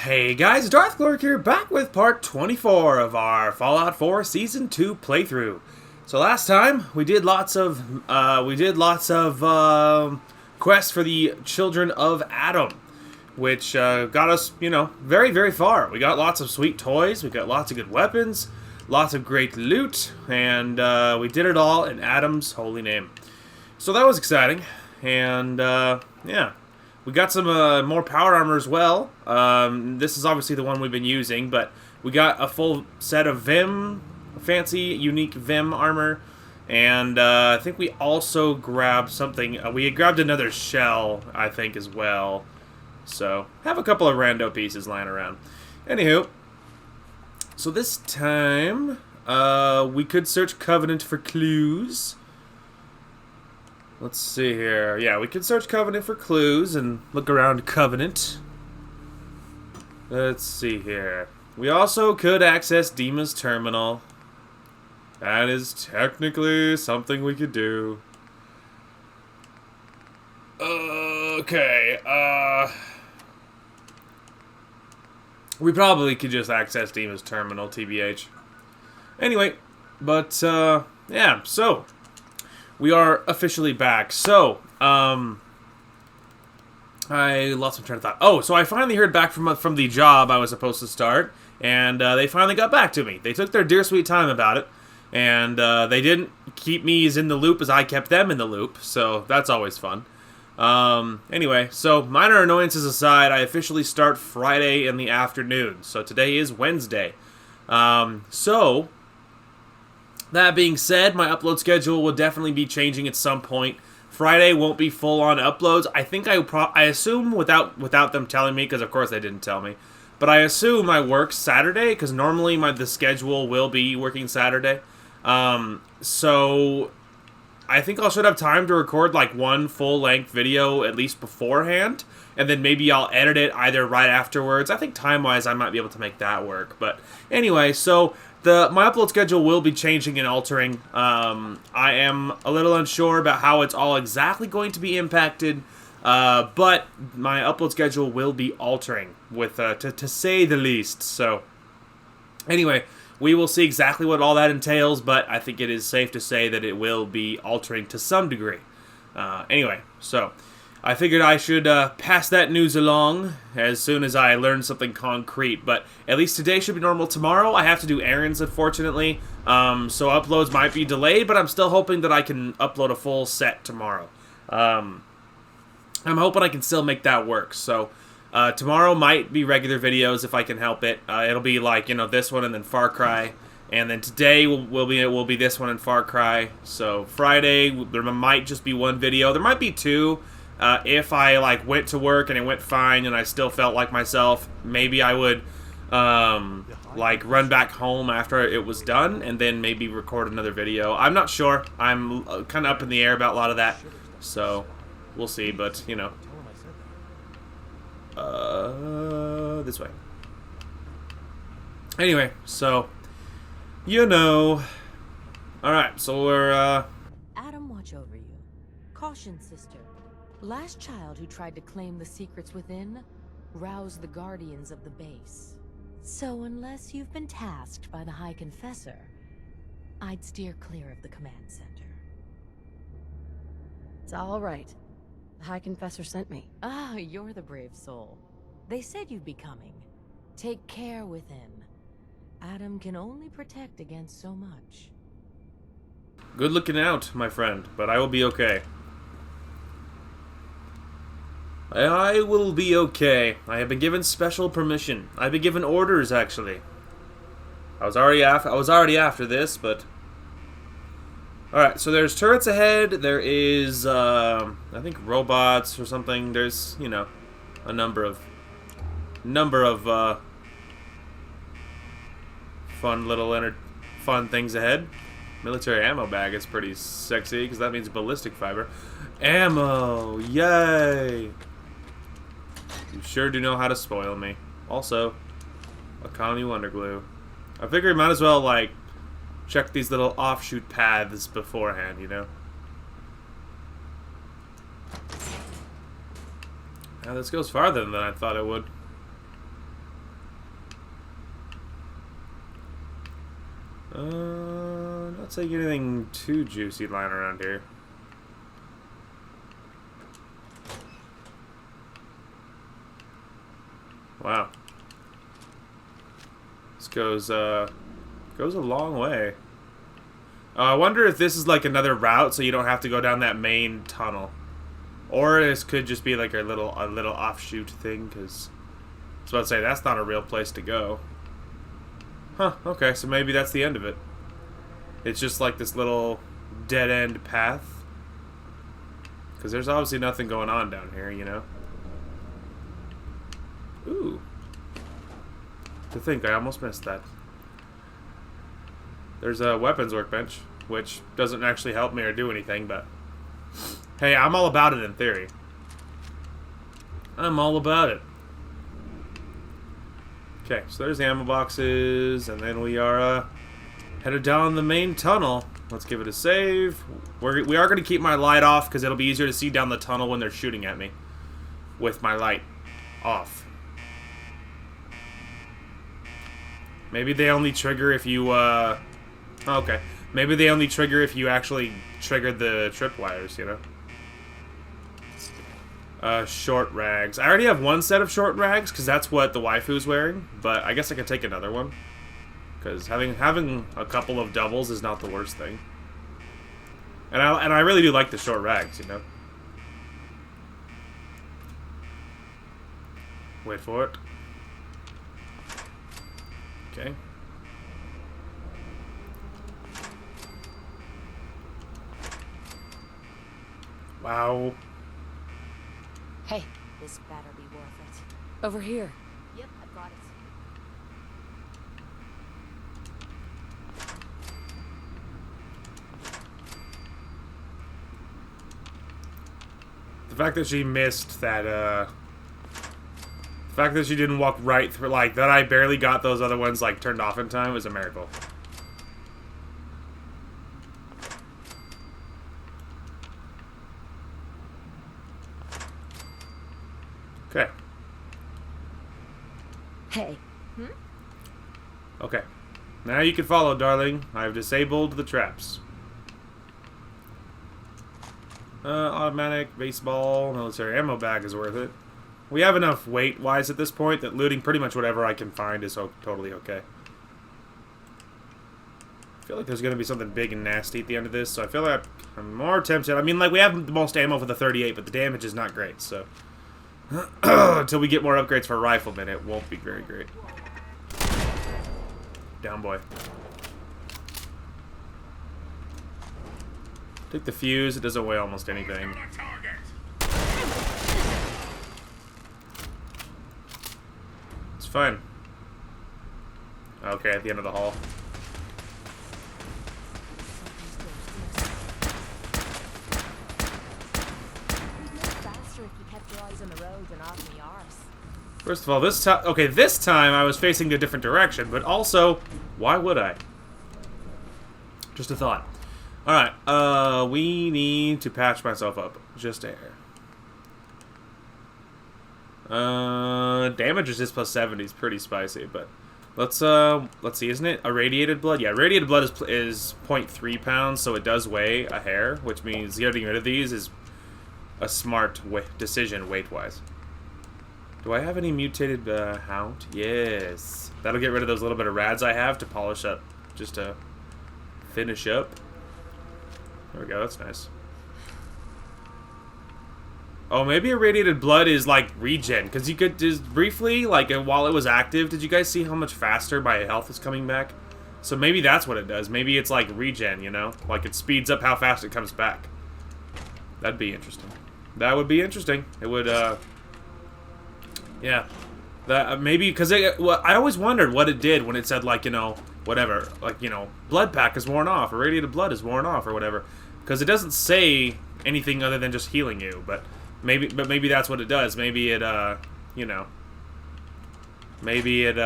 Hey guys, Darth Glork here, back with part 24 of our Fallout 4 Season 2 playthrough. So last time we did lots of quests for the Children of Adam, which got us, very, very far. We got lots of sweet toys, we got lots of good weapons, lots of great loot, and we did it all in Adam's holy name. So that was exciting, and yeah. We got some more power armor as well. This is obviously the one we've been using, but we got a full set of Vim, fancy, unique Vim armor. And I think we also grabbed something. We had grabbed another shell, I think, as well. So, have a couple of rando pieces lying around. Anywho, so this time, we could search Covenant for clues. Let's see here. Yeah, we can search Covenant for clues and look around Covenant. Let's see here. We also could access Dima's terminal. That is technically something we could do. Okay, we probably could just access Dima's terminal, TBH. Anyway, but, yeah, so we are officially back. So, I lost my train of thought. Oh, so I finally heard back from the job I was supposed to start, and they finally got back to me. They took their dear sweet time about it, and they didn't keep me as in the loop as I kept them in the loop, so that's always fun. Anyway, so minor annoyances aside, I officially start Friday in the afternoon. So today is Wednesday. So that being said, my upload schedule will definitely be changing at some point. Friday won't be full-on uploads. I think I assume without them telling me, because of course they didn't tell me, but I assume I work Saturday, because normally the schedule will be working Saturday. So I think I should have time to record like one full-length video at least beforehand, and then maybe I'll edit it either right afterwards. I think time-wise I might be able to make that work. But anyway, so my upload schedule will be changing and altering. I am a little unsure about how it's all exactly going to be impacted, but my upload schedule will be altering, to say the least. So anyway, we will see exactly what all that entails, but I think it is safe to say that it will be altering to some degree. Anyway, so I figured I should pass that news along as soon as I learn something concrete, but at least today should be normal. Tomorrow I have to do errands, unfortunately, so uploads might be delayed, but I'm still hoping that I can upload a full set tomorrow. I'm hoping I can still make that work, so tomorrow might be regular videos if I can help it. It'll be like, this one and then Far Cry, and then today will be this one and Far Cry. So Friday there might just be one video. There might be two. If I went to work and it went fine and I still felt like myself, maybe I would run back home after it was done and then maybe record another video. I'm not sure. I'm kind of up in the air about a lot of that, so we'll see. But this way. Anyway, so alright, so we're Adam, watch over you. Caution, sister. Last child who tried to claim the secrets within roused the guardians of the base. So unless you've been tasked by the High Confessor, I'd steer clear of the command center. It's all right. The High Confessor sent me. Ah, you're the brave soul. They said you'd be coming. Take care with him. Adam can only protect against so much. good looking out, my friend, but I will be okay. I will be okay. I have been given special permission. I've been given orders, actually. I was already after this, but alright, so there's turrets ahead. There is, I think robots or something. There's, a number of fun things ahead. Military ammo bag is pretty sexy because that means ballistic fiber. Ammo! Yay! You sure do know how to spoil me. Also, economy wonder glue. I figure might as well, check these little offshoot paths beforehand, Now this goes farther than I thought it would. Not seeing anything too juicy lying around here. Wow. This goes a long way. I wonder if this is like another route, so you don't have to go down that main tunnel, or this could just be like a little offshoot thing. Because I was about to say that's not a real place to go. Huh. Okay, so maybe that's the end of it. It's just like this little dead end path. Because there's obviously nothing going on down here, you know. Ooh. To think, I almost missed that. There's a weapons workbench, which doesn't actually help me or do anything, but hey, I'm all about it in theory. I'm all about it. Okay, so there's the ammo boxes, and then we are headed down the main tunnel. Let's give it a save. We are going to keep my light off because it'll be easier to see down the tunnel when they're shooting at me with my light off. Maybe they only trigger if you, okay. Maybe they only trigger if you actually triggered the tripwires, you know? Short rags. I already have one set of short rags, because that's what the waifu's wearing, but I guess I could take another one. Because having a couple of doubles is not the worst thing. And I really do like the short rags, you know? Wait for it. Okay. Wow. Hey, This better be worth it. over here. Yep, I've got it. The fact that she missed that, the fact that she didn't walk right through, like, that I barely got those other ones, like, turned off in time was a miracle. Okay. Hey. Okay. Now you can follow, darling. I've disabled the traps. Automatic, baseball, military ammo bag is worth it. We have enough weight-wise at this point that looting pretty much whatever I can find is totally okay. I feel like there's going to be something big and nasty at the end of this, so I feel like I'm more tempted. I mean, like, we have the most ammo for the 38, but the damage is not great, so... Until we get more upgrades for riflemen, it won't be very great. Down, boy. Take the fuse, it doesn't weigh almost anything. It's fine. Okay, at the end of the hall. First of all, this time, okay, this time I was facing a different direction, but also, why would I? Just a thought. Alright, we need to patch myself up. Just air. Damage resist plus 70 is pretty spicy, but let's see, isn't it irradiated blood? Yeah, irradiated blood is 0.3 pounds, so it does weigh a hair, which means getting rid of these is a smart decision weight-wise. Do I have any mutated hound? Yes. That'll get rid of those little bit of rads I have to polish up, just to finish up. There we go, that's nice. Oh, maybe irradiated blood is like regen, because you could just briefly, like while it was active, did you guys see how much faster my health is coming back? So maybe that's what it does. Maybe it's like regen, you know? Like it speeds up how fast it comes back. That'd be interesting. That would be interesting. It would, yeah. That maybe, because well, I always wondered what it did when it said, like, you know, whatever. Like, you know, blood pack is worn off, irradiated blood is worn off, or whatever. Because it doesn't say anything other than just healing you, but maybe that's what it does. Maybe it, you know, maybe it,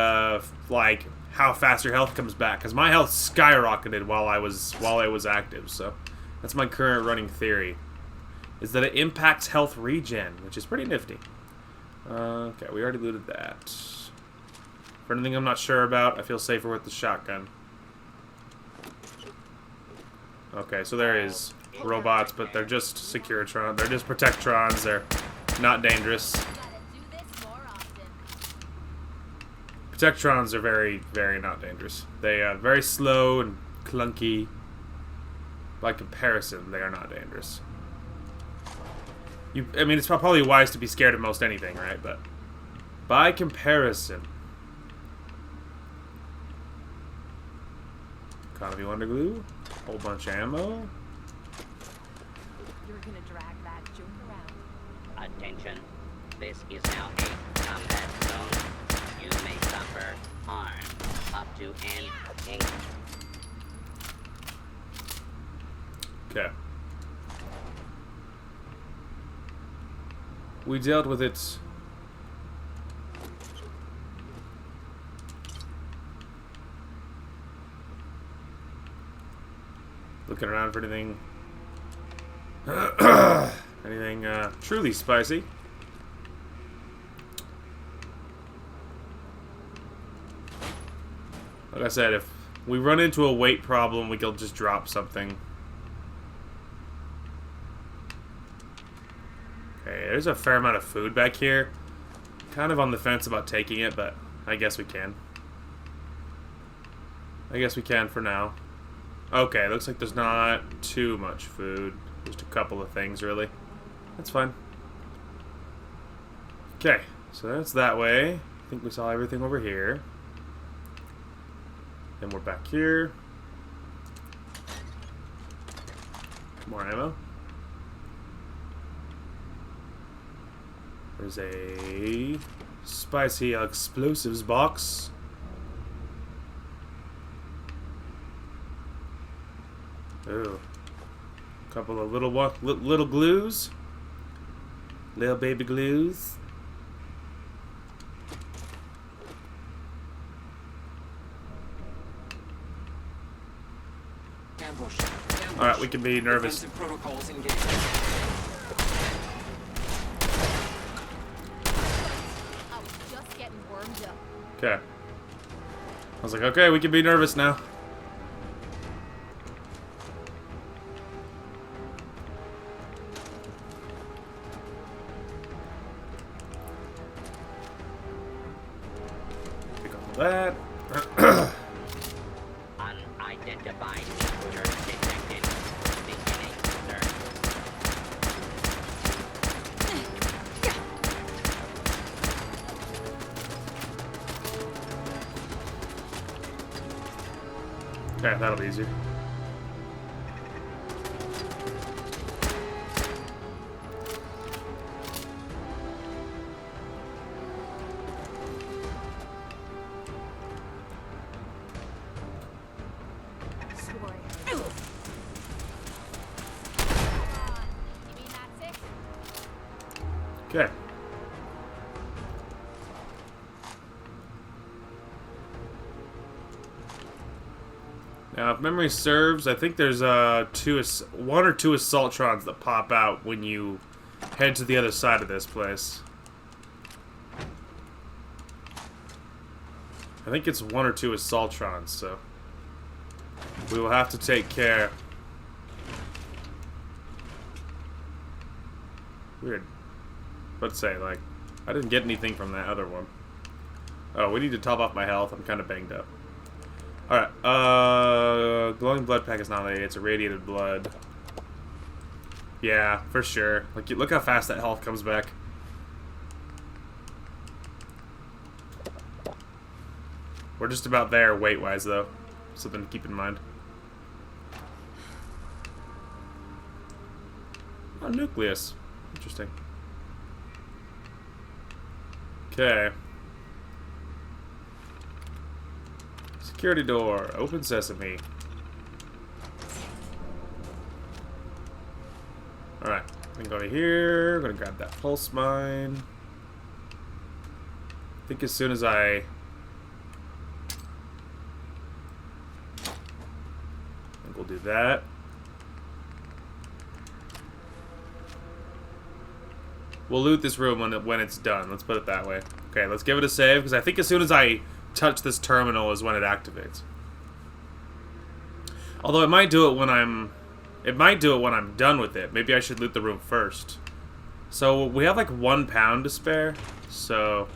like, how fast your health comes back. Because my health skyrocketed while I was active, so that's my current running theory. Is that it impacts health regen, which is pretty nifty. Okay, we already looted that. For anything I'm not sure about, I feel safer with the shotgun. Okay, so there is robots, but they're just Securitron. They're just Protectrons. They're not dangerous. Protectrons are very, very not dangerous. They are very slow and clunky. By comparison, they are not dangerous. I mean, it's probably wise to be scared of most anything, right? But by comparison, economy wonder glue, whole bunch of ammo. You're gonna drag that joke around. Attention. This is now a combat zone. You may suffer harm up to an 8. Okay. We dealt with it. Looking around for anything. Anything truly spicy. Like I said, if we run into a weight problem, we can just drop something. Okay, there's a fair amount of food back here. Kind of on the fence about taking it, but I guess we can. I guess we can for now. Okay, looks like there's not too much food. Just a couple of things, really. That's fine. Okay, so that's that way. I think we saw everything over here. Then we're back here. More ammo. There's a spicy explosives box. Ooh. Couple of little glues. Little baby glues. Alright, we can be nervous. I was just getting warmed up. Okay. I was like, okay, we can be nervous now. Pick up that. Unidentified intruder detected. Beginning search. Okay, that'll be easier. Swore. You mean that's it? Okay. Now, if memory serves, I think there's one or two Assaultrons that pop out when you head to the other side of this place. I think it's one or two Assaultrons, so we will have to take care. Weird. Let's say, like, I didn't get anything from that other one. Oh, we need to top off my health. I'm kind of banged up. Alright, glowing blood pack is not like it's irradiated blood. Yeah, for sure. Like, look how fast that health comes back. We're just about there weight-wise, though. Something to keep in mind. Oh, nucleus. Interesting. Okay. Security door. Open sesame. Alright. I'm gonna go to here. I'm gonna grab that pulse mine. I think as soon as I think we'll do that. We'll loot this room when it's done. Let's put it that way. Okay, let's give it a save, because I think as soon as I touch this terminal is when it activates. Although it might do it when I'm It might do it when I'm done with it. Maybe I should loot the room first. So we have like 1 pound to spare. So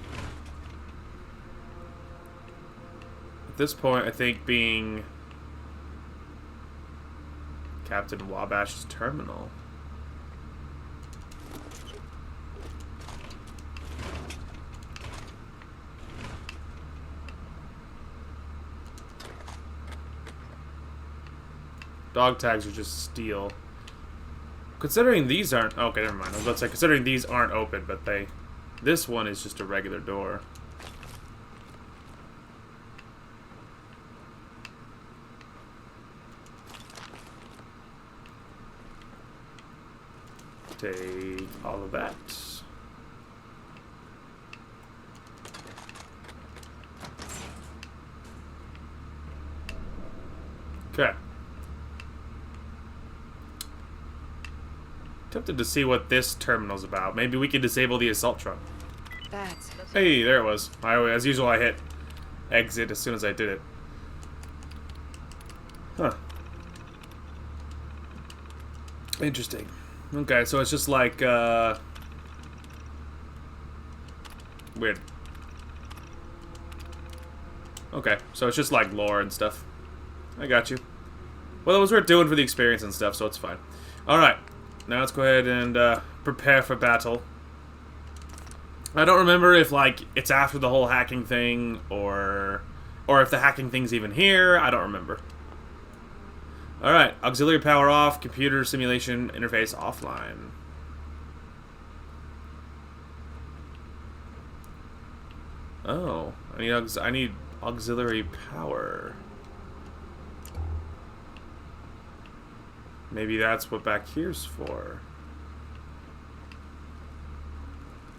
at this point, I think being Captain Wabash's terminal. Dog tags are just steel. Considering these aren't... Okay, never mind. I was about to say, considering these aren't open, but they... This one is just a regular door. Take all of that. Okay. Tempted to see what this terminal's about. Maybe we can disable the assault truck. That's... Hey, there it was. As usual, I hit exit as soon as I did it. Huh. Interesting. Okay, so it's just like, weird. Okay, so it's just like lore and stuff. I got you. Well, it was worth doing for the experience and stuff, so it's fine. Alright. Now let's go ahead and prepare for battle. I don't remember if like it's after the whole hacking thing or if the hacking thing's even here. I don't remember. All right, auxiliary power off, computer simulation interface offline. Oh, I need auxiliary power. Maybe that's what back here's for.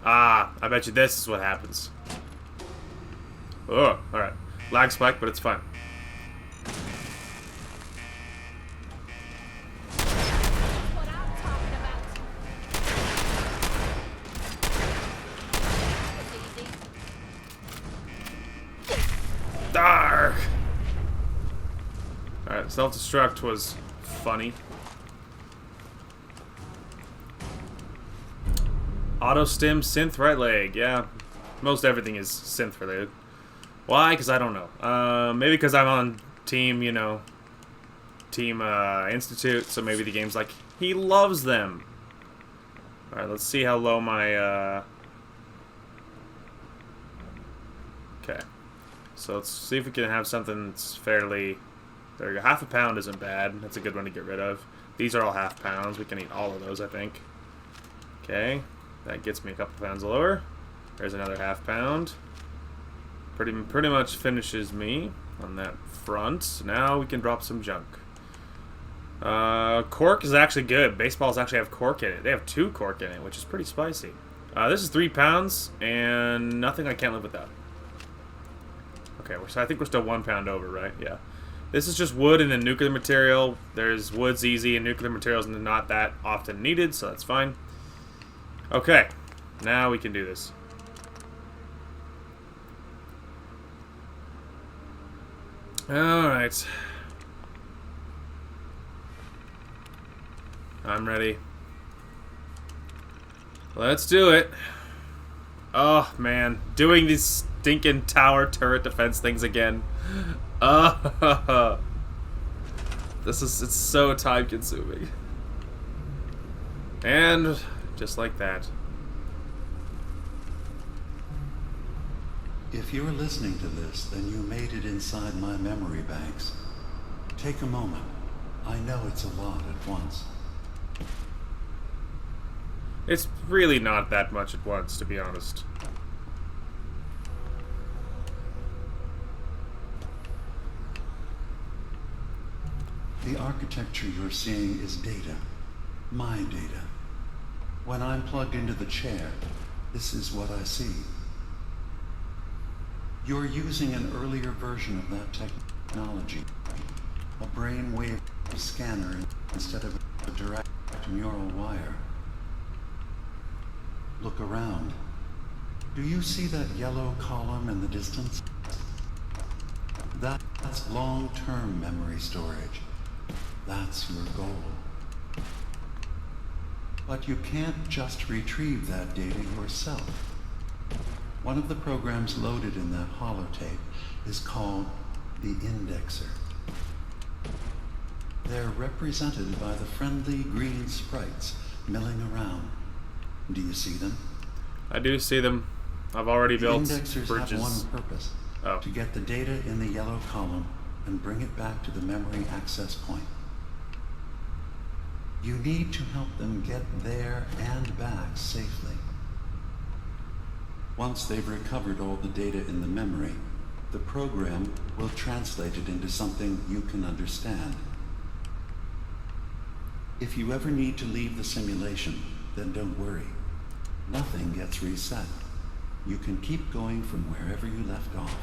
Ah, I bet you this is what happens. Oh, alright. Lag spike, but it's fine. What I'm talking about. Dark! Alright, self-destruct was funny. Auto stim synth right leg. Yeah, most everything is synth related. Why? Because I don't know. Maybe because I'm on team, you know, team Institute. So maybe the game's like he loves them. All right, let's see how low my. Okay, so let's see if we can have something that's fairly. There you go. Half a pound isn't bad. That's a good one to get rid of. These are all half pounds. We can eat all of those, I think. Okay. That gets me a couple pounds lower. There's another half pound. Pretty much finishes me on that front. So now we can drop some junk. Cork is actually good. Baseballs actually have cork in it. They have 2 cork in it, which is pretty spicy. This is 3 pounds, and nothing I can't live without. Okay, so I think we're still 1 pound over, right? Yeah. This is just wood and then nuclear material. There's wood's easy, and nuclear materials are not that often needed, so that's fine. Okay, now we can do this. Alright. I'm ready. Let's do it. Oh, man. Doing these stinking tower turret defense things again. It's so time consuming. And just like that. If you're listening to this, then you made it inside my memory banks. Take a moment. I know it's a lot at once. It's really not that much at once, to be honest. The architecture you're seeing is data. My data. When I'm plugged into the chair, this is what I see. You're using an earlier version of that technology. A brainwave scanner instead of a direct neural wire. Look around. Do you see that yellow column in the distance? That's long-term memory storage. That's your goal. But you can't just retrieve that data yourself. One of the programs loaded in that holotape is called the Indexer. They're represented by the friendly green sprites milling around. Do you see them? I do see them. I've already built Indexers bridges. have one purpose. Oh. To get the data in the yellow column and bring it back to the memory access point. You need to help them get there and back safely. Once they've recovered all the data in the memory, the program will translate it into something you can understand. If you ever need to leave the simulation, then don't worry. Nothing gets reset. You can keep going from wherever you left off.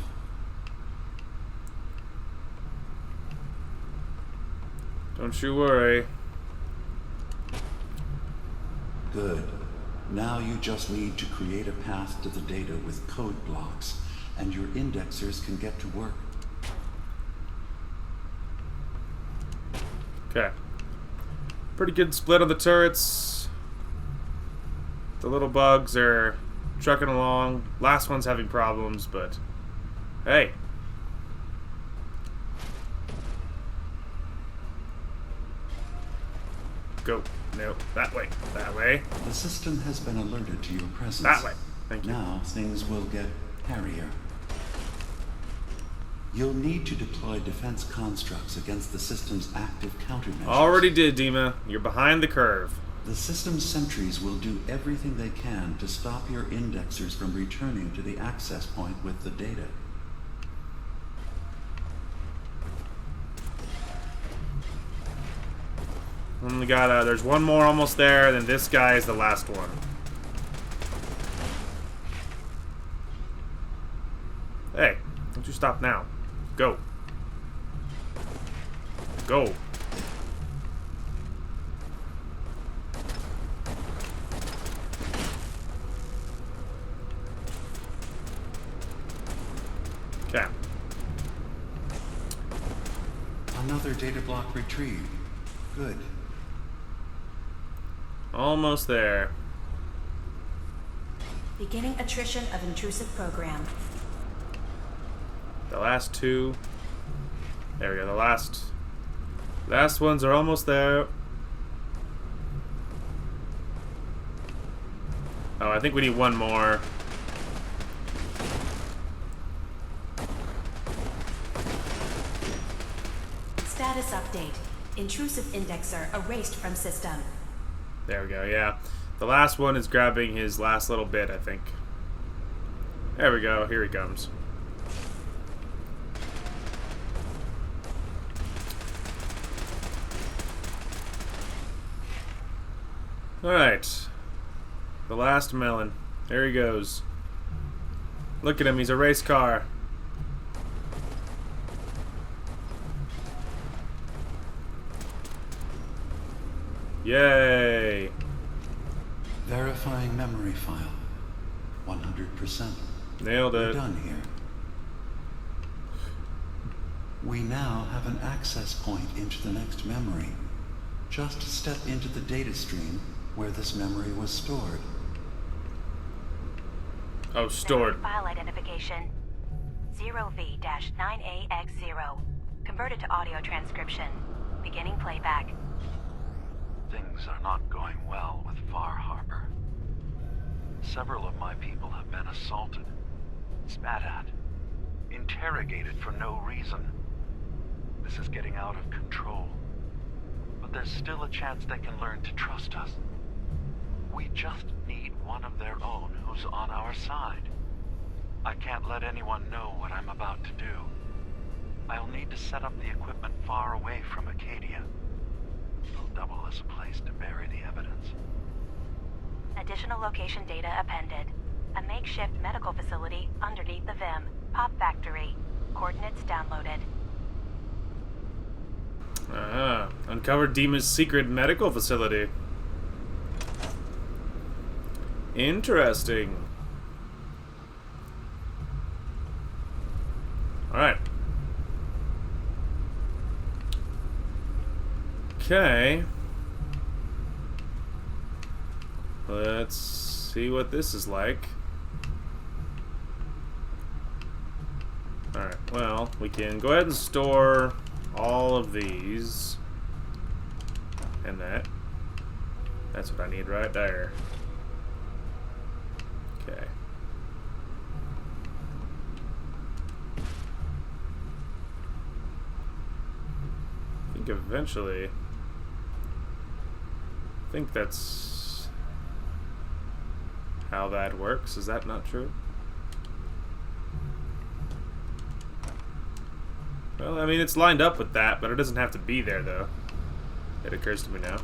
Don't you worry. Good. Now you just need to create a path to the data with code blocks, and your indexers can get to work. Okay. Pretty good split on the turrets. The little bugs are trucking along. Last one's having problems, but hey. Go. No, that way. That way. The system has been alerted to your presence. That way. Thank you. Now things will get hairier. You'll need to deploy defense constructs against the system's active countermeasures. Already did, Dima. You're behind the curve. The system's sentries will do everything they can to stop your indexers from returning to the access point with the data. Only got there's one more almost there, then this guy is the last one. Hey, don't you stop now. Go. Go. Okay. Another data block retrieved. Good. Almost there. Beginning attrition of intrusive program. The last two. There we go. The last ones are almost there. Oh, I think we need one more. Status update. Intrusive indexer erased from system. There we go, yeah. The last one is grabbing his last little bit, I think. There we go, here he comes. Alright. The last melon. There he goes. Look at him, he's a race car. Yay! Verifying memory file. 100%. Nailed We're it. done here. We now have an access point into the next memory. Just step into the data stream where this memory was stored. Oh, stored. File identification 0V-9AX0. Converted to audio transcription. Beginning playback. Things are not going well with Far Harbor. Several of my people have been assaulted, spat at, interrogated for no reason. This is getting out of control. But there's still a chance they can learn to trust us. We just need one of their own who's on our side. I can't let anyone know what I'm about to do. I'll need to set up the equipment far away from Acadia. It'll double as a place to bury the evidence. Additional location data appended. A makeshift medical facility underneath the VIM. Pop factory. Coordinates downloaded. Uncovered Dima's secret medical facility. Interesting. Alright. Okay. Let's see what this is like. Alright, well, we can go ahead and store all of these. And that. That's what I need right there. Okay. I think eventually... I think that's how that works. Is that not true? Well, I mean, it's lined up with that, but it doesn't have to be there, though. It occurs to me now.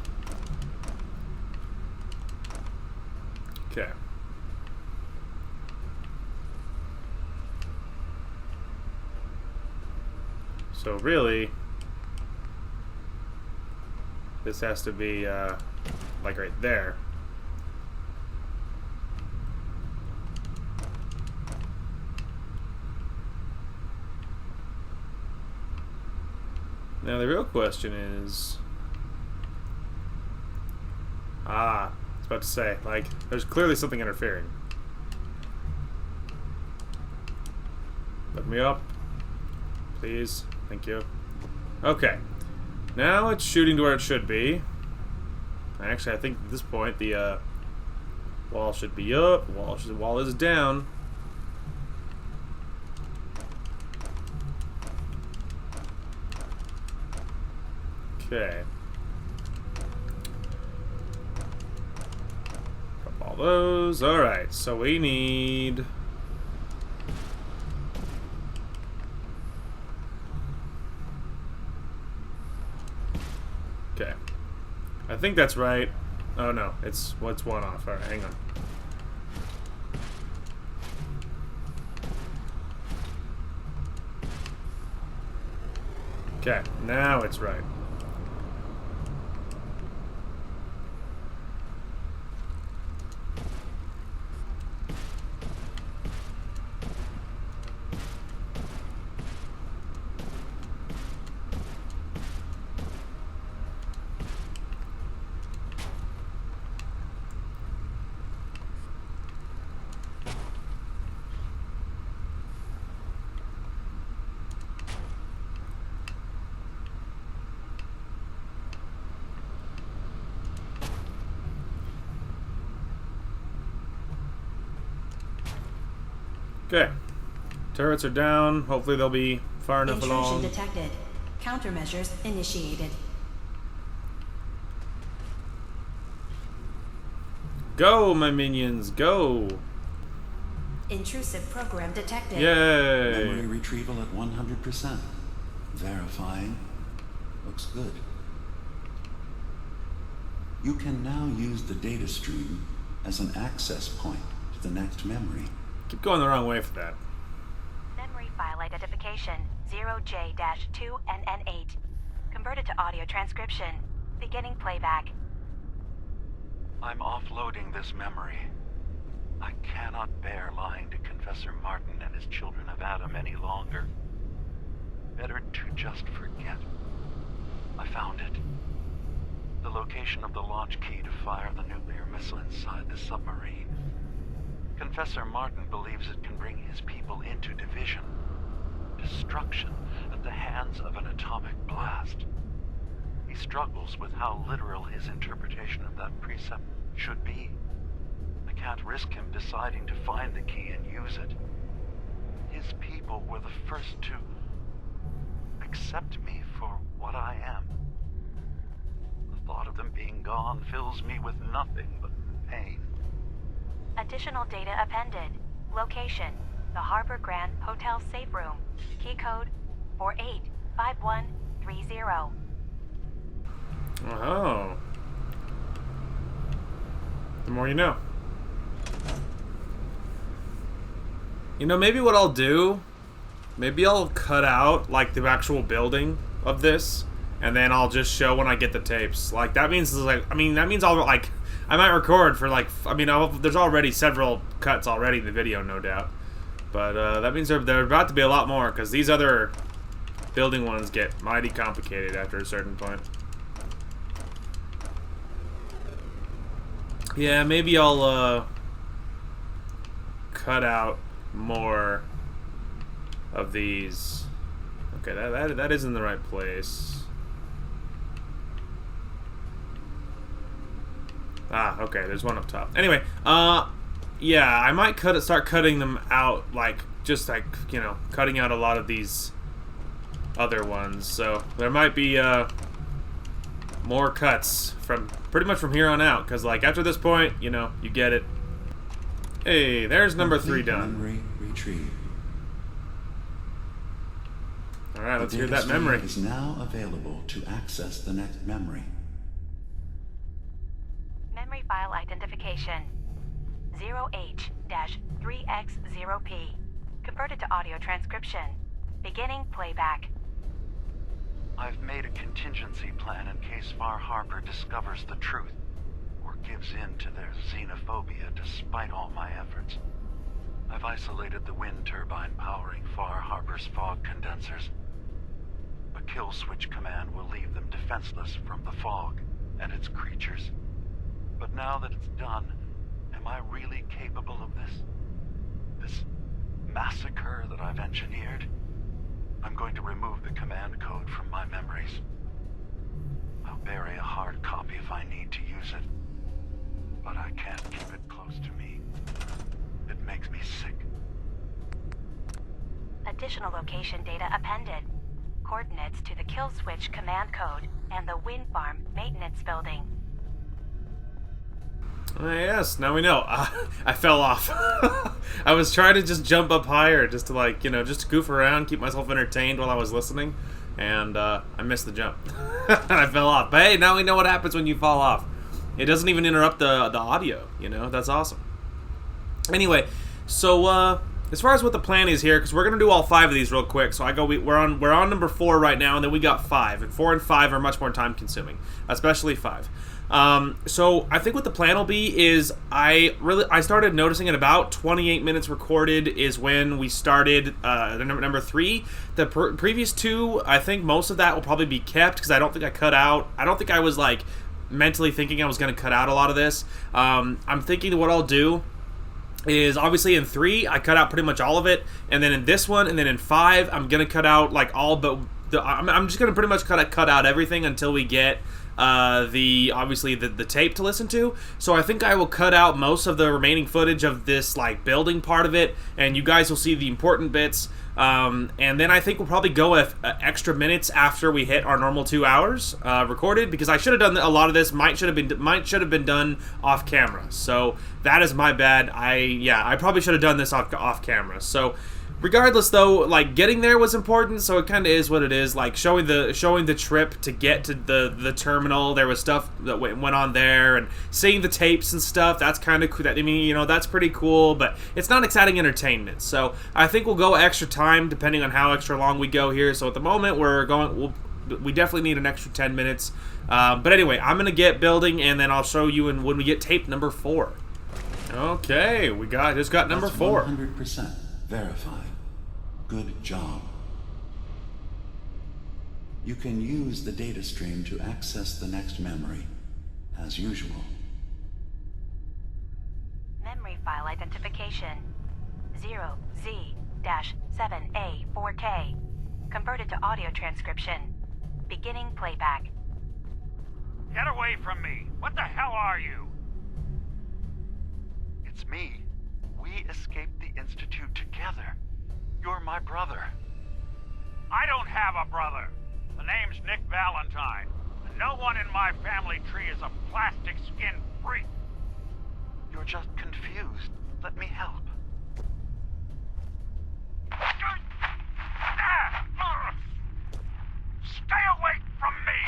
Okay. So really, this has to be, like right there. Now the real question is... I was about to say, like, there's clearly something interfering. Let me up. Please. Thank you. Okay. Now it's shooting to where it should be. Actually, I think at this point the wall should be up. Wall is down. Okay. Drop all those. Alright, so we need... Okay. I think that's right. Oh no, it's what's one off. Alright, hang on. Okay, now it's right. Okay. Turrets are down. Hopefully they'll be far enough along. Intrusion detected. Countermeasures initiated. Go, my minions, go! Intrusive program detected. Yay! Memory retrieval at 100%. Verifying. Looks good. You can now use the data stream as an access point to the next memory. Keep going the wrong way for that. Memory file identification 0J-2NN8. Converted to audio transcription. Beginning playback. I'm offloading this memory. I cannot bear lying to Confessor Martin and his children of Adam any longer. Better to just forget. I found it. The location of the launch key to fire the nuclear missile inside the submarine. Confessor Martin believes it can bring his people into division, destruction at the hands of an atomic blast. He struggles with how literal his interpretation of that precept should be. I can't risk him deciding to find the key and use it. His people were the first to accept me for what I am. The thought of them being gone fills me with nothing but pain. Additional data appended. Location: the Harbor Grand Hotel safe room. Key code 485130. Oh. The more you know. You know, maybe what I'll do, maybe I'll cut out, like, the actual building of this, and then I'll just show when I get the tapes. Like, that means, like, I mean, that means I'll, like, I might record for, like, I mean, there's already several cuts already in the video, no doubt. But, that means there about to be a lot more, because these other building ones get mighty complicated after a certain point. Yeah, maybe I'll cut out more of these. Okay, that is in the right place. Ah, okay, there's one up top. Anyway, yeah, I might start cutting them out, like, just like, you know, cutting out a lot of these other ones. So there might be more cuts from pretty much from here on out, because like after this point, you know, you get it. Hey, there's number 3 done. Memory retrieved. All right, let's The hear data that memory. stream is now available to access the next memory. Memory file identification 0H-3X0P. Converted to audio transcription. Beginning playback. I've made a contingency plan in case Far Harbor discovers the truth, or gives in to their xenophobia despite all my efforts. I've isolated the wind turbine powering Far Harbor's fog condensers. A kill switch command will leave them defenseless from the fog and its creatures. But now that it's done, am I really capable of this? This massacre that I've engineered? I'm going to remove the command code from my memories. I'll bury a hard copy if I need to use it. But I can't keep it close to me. It makes me sick. Additional location data appended. Coordinates to the kill switch command code and the wind farm maintenance building. Yes, now we know. I fell off. I was trying to just jump up higher, just to like, you know, just to goof around, keep myself entertained while I was listening, and I missed the jump. And I fell off. But hey, now we know what happens when you fall off. It doesn't even interrupt the audio, you know? That's awesome. Anyway, so as far as what the plan is here, because we're gonna do all 5 of these real quick. So we're on number 4 right now, and then we got 5, and 4 and 5 are much more time consuming, especially 5. So I think what the plan will be is I started noticing at about 28 minutes recorded is when we started number 3. The previous 2, I think most of that will probably be kept because I don't think I cut out. I don't think I was like mentally thinking I was going to cut out a lot of this. I'm thinking that what I'll do is obviously in 3 I cut out pretty much all of it, and then in this one, and then in 5 I'm gonna cut out like all but I'm just gonna pretty much cut out everything until we get the tape to listen to. So I think I will cut out most of the remaining footage of this like building part of it, and you guys will see the important bits. And then I think we'll probably go extra minutes after we hit our normal 2 hours recorded, because I should have done a lot of this. Might should have been done off camera. So that is my bad. I probably should have done this off camera. So regardless, though, like getting there was important, so it kind of is what it is. Like showing the trip to get to the terminal, there was stuff that went on there, and seeing the tapes and stuff. That's kind of cool. I mean, you know, that's pretty cool, but it's not exciting entertainment. So I think we'll go extra time depending on how extra long we go here. So at the moment we definitely need an extra 10 minutes. But anyway, I'm gonna get building, and then I'll show you when we get tape number 4. Okay, just got number That's 4. 100% verified. Good job. You can use the data stream to access the next memory, as usual. Memory file identification 0Z-7A4K. Converted to audio transcription. Beginning playback. Get away from me! What the hell are you? It's me. We escaped the Institute together. You're my brother. I don't have a brother. The name's Nick Valentine. And no one in my family tree is a plastic skin freak. You're just confused. Let me help. Stay away from me!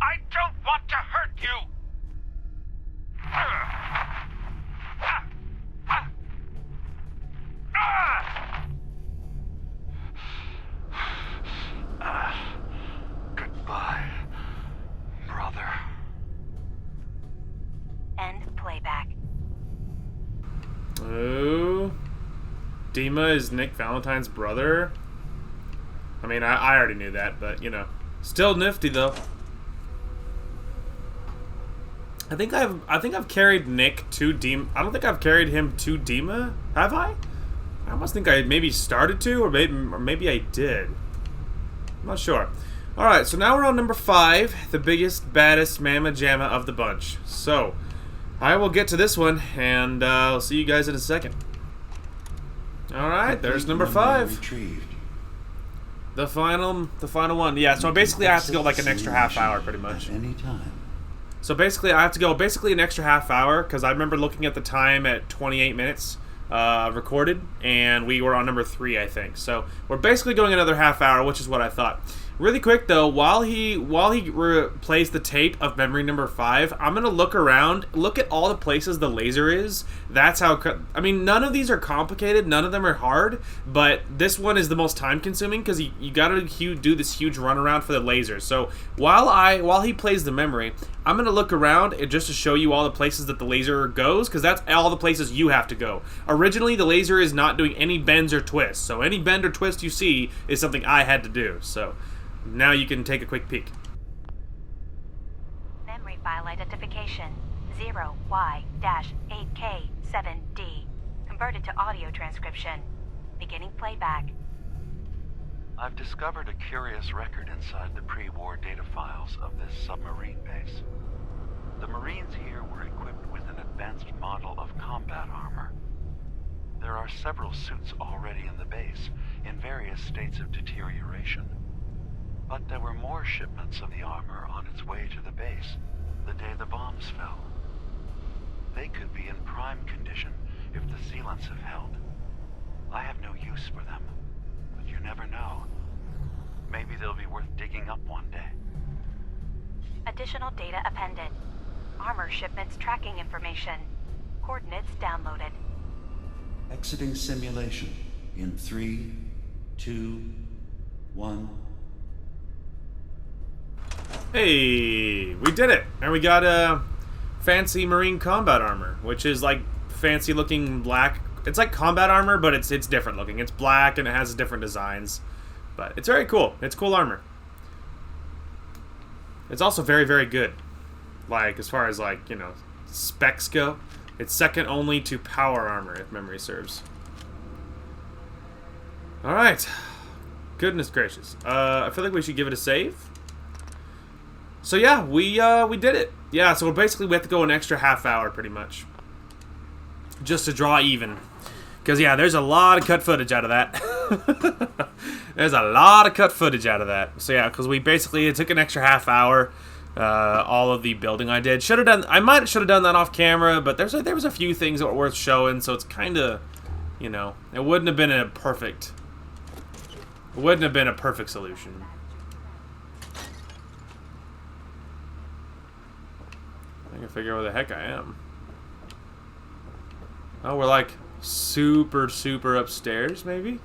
I don't want to hurt you! Goodbye, brother. End playback. Oh, Dima is Nick Valentine's brother? I mean, I already knew that, but, you know. Still nifty, though. I think I've carried Nick to Dima. I don't think I've carried him to Dima. Have I? I almost think I maybe started to, or maybe I did. I'm not sure. Alright, so now we're on number 5, the biggest, baddest mamma jamma of the bunch. So, I will get to this one, and I'll see you guys in a second. Alright, there's number 5. Retrieved. The final one. Yeah, so basically I have to go like an extra half hour, pretty much. At any time. So basically I have to go an extra half hour, because I remember looking at the time at 28 minutes recorded, and we were on number 3, I think. So we're basically going another half hour, which is what I thought. Really quick though, while he plays the tape of memory number 5, I'm gonna look around, look at all the places the laser is. That's how. I mean, none of these are complicated, none of them are hard, but this one is the most time consuming because you gotta do this huge runaround for the laser. So while he plays the memory, I'm gonna look around just to show you all the places that the laser goes, because that's all the places you have to go. Originally, the laser is not doing any bends or twists, so any bend or twist you see is something I had to do. So. Now you can take a quick peek. Memory file identification 0Y-8K7D. Converted to audio transcription. Beginning playback. I've discovered a curious record inside the pre-war data files of this submarine base. The Marines here were equipped with an advanced model of combat armor. There are several suits already in the base, in various states of deterioration. But there were more shipments of the armor on its way to the base the day the bombs fell. They could be in prime condition if the sealants have held. I have no use for them, but you never know. Maybe they'll be worth digging up one day. Additional data appended. Armor shipments tracking information. Coordinates downloaded. Exiting simulation in 3, 2, 1. Hey, we did it! And we got a fancy marine combat armor, which is like fancy looking black. It's like combat armor, but it's different looking. It's black and it has different designs. But it's very cool. It's cool armor. It's also very, very good. Like, as far as like, you know, specs go. It's second only to power armor, if memory serves. Alright. Goodness gracious. I feel like we should give it a save. So yeah, we did it. Yeah, so basically we have to go an extra half hour, pretty much. Just to draw even. Because, yeah, there's a lot of cut footage out of that. There's a lot of cut footage out of that. So yeah, because it took an extra half hour. All of the building I did. I might should have done that off camera, but there was a few things that were worth showing, so it's kind of, you know, it wouldn't have been a perfect solution. I can figure out where the heck I am. Oh, we're like super, super upstairs, maybe?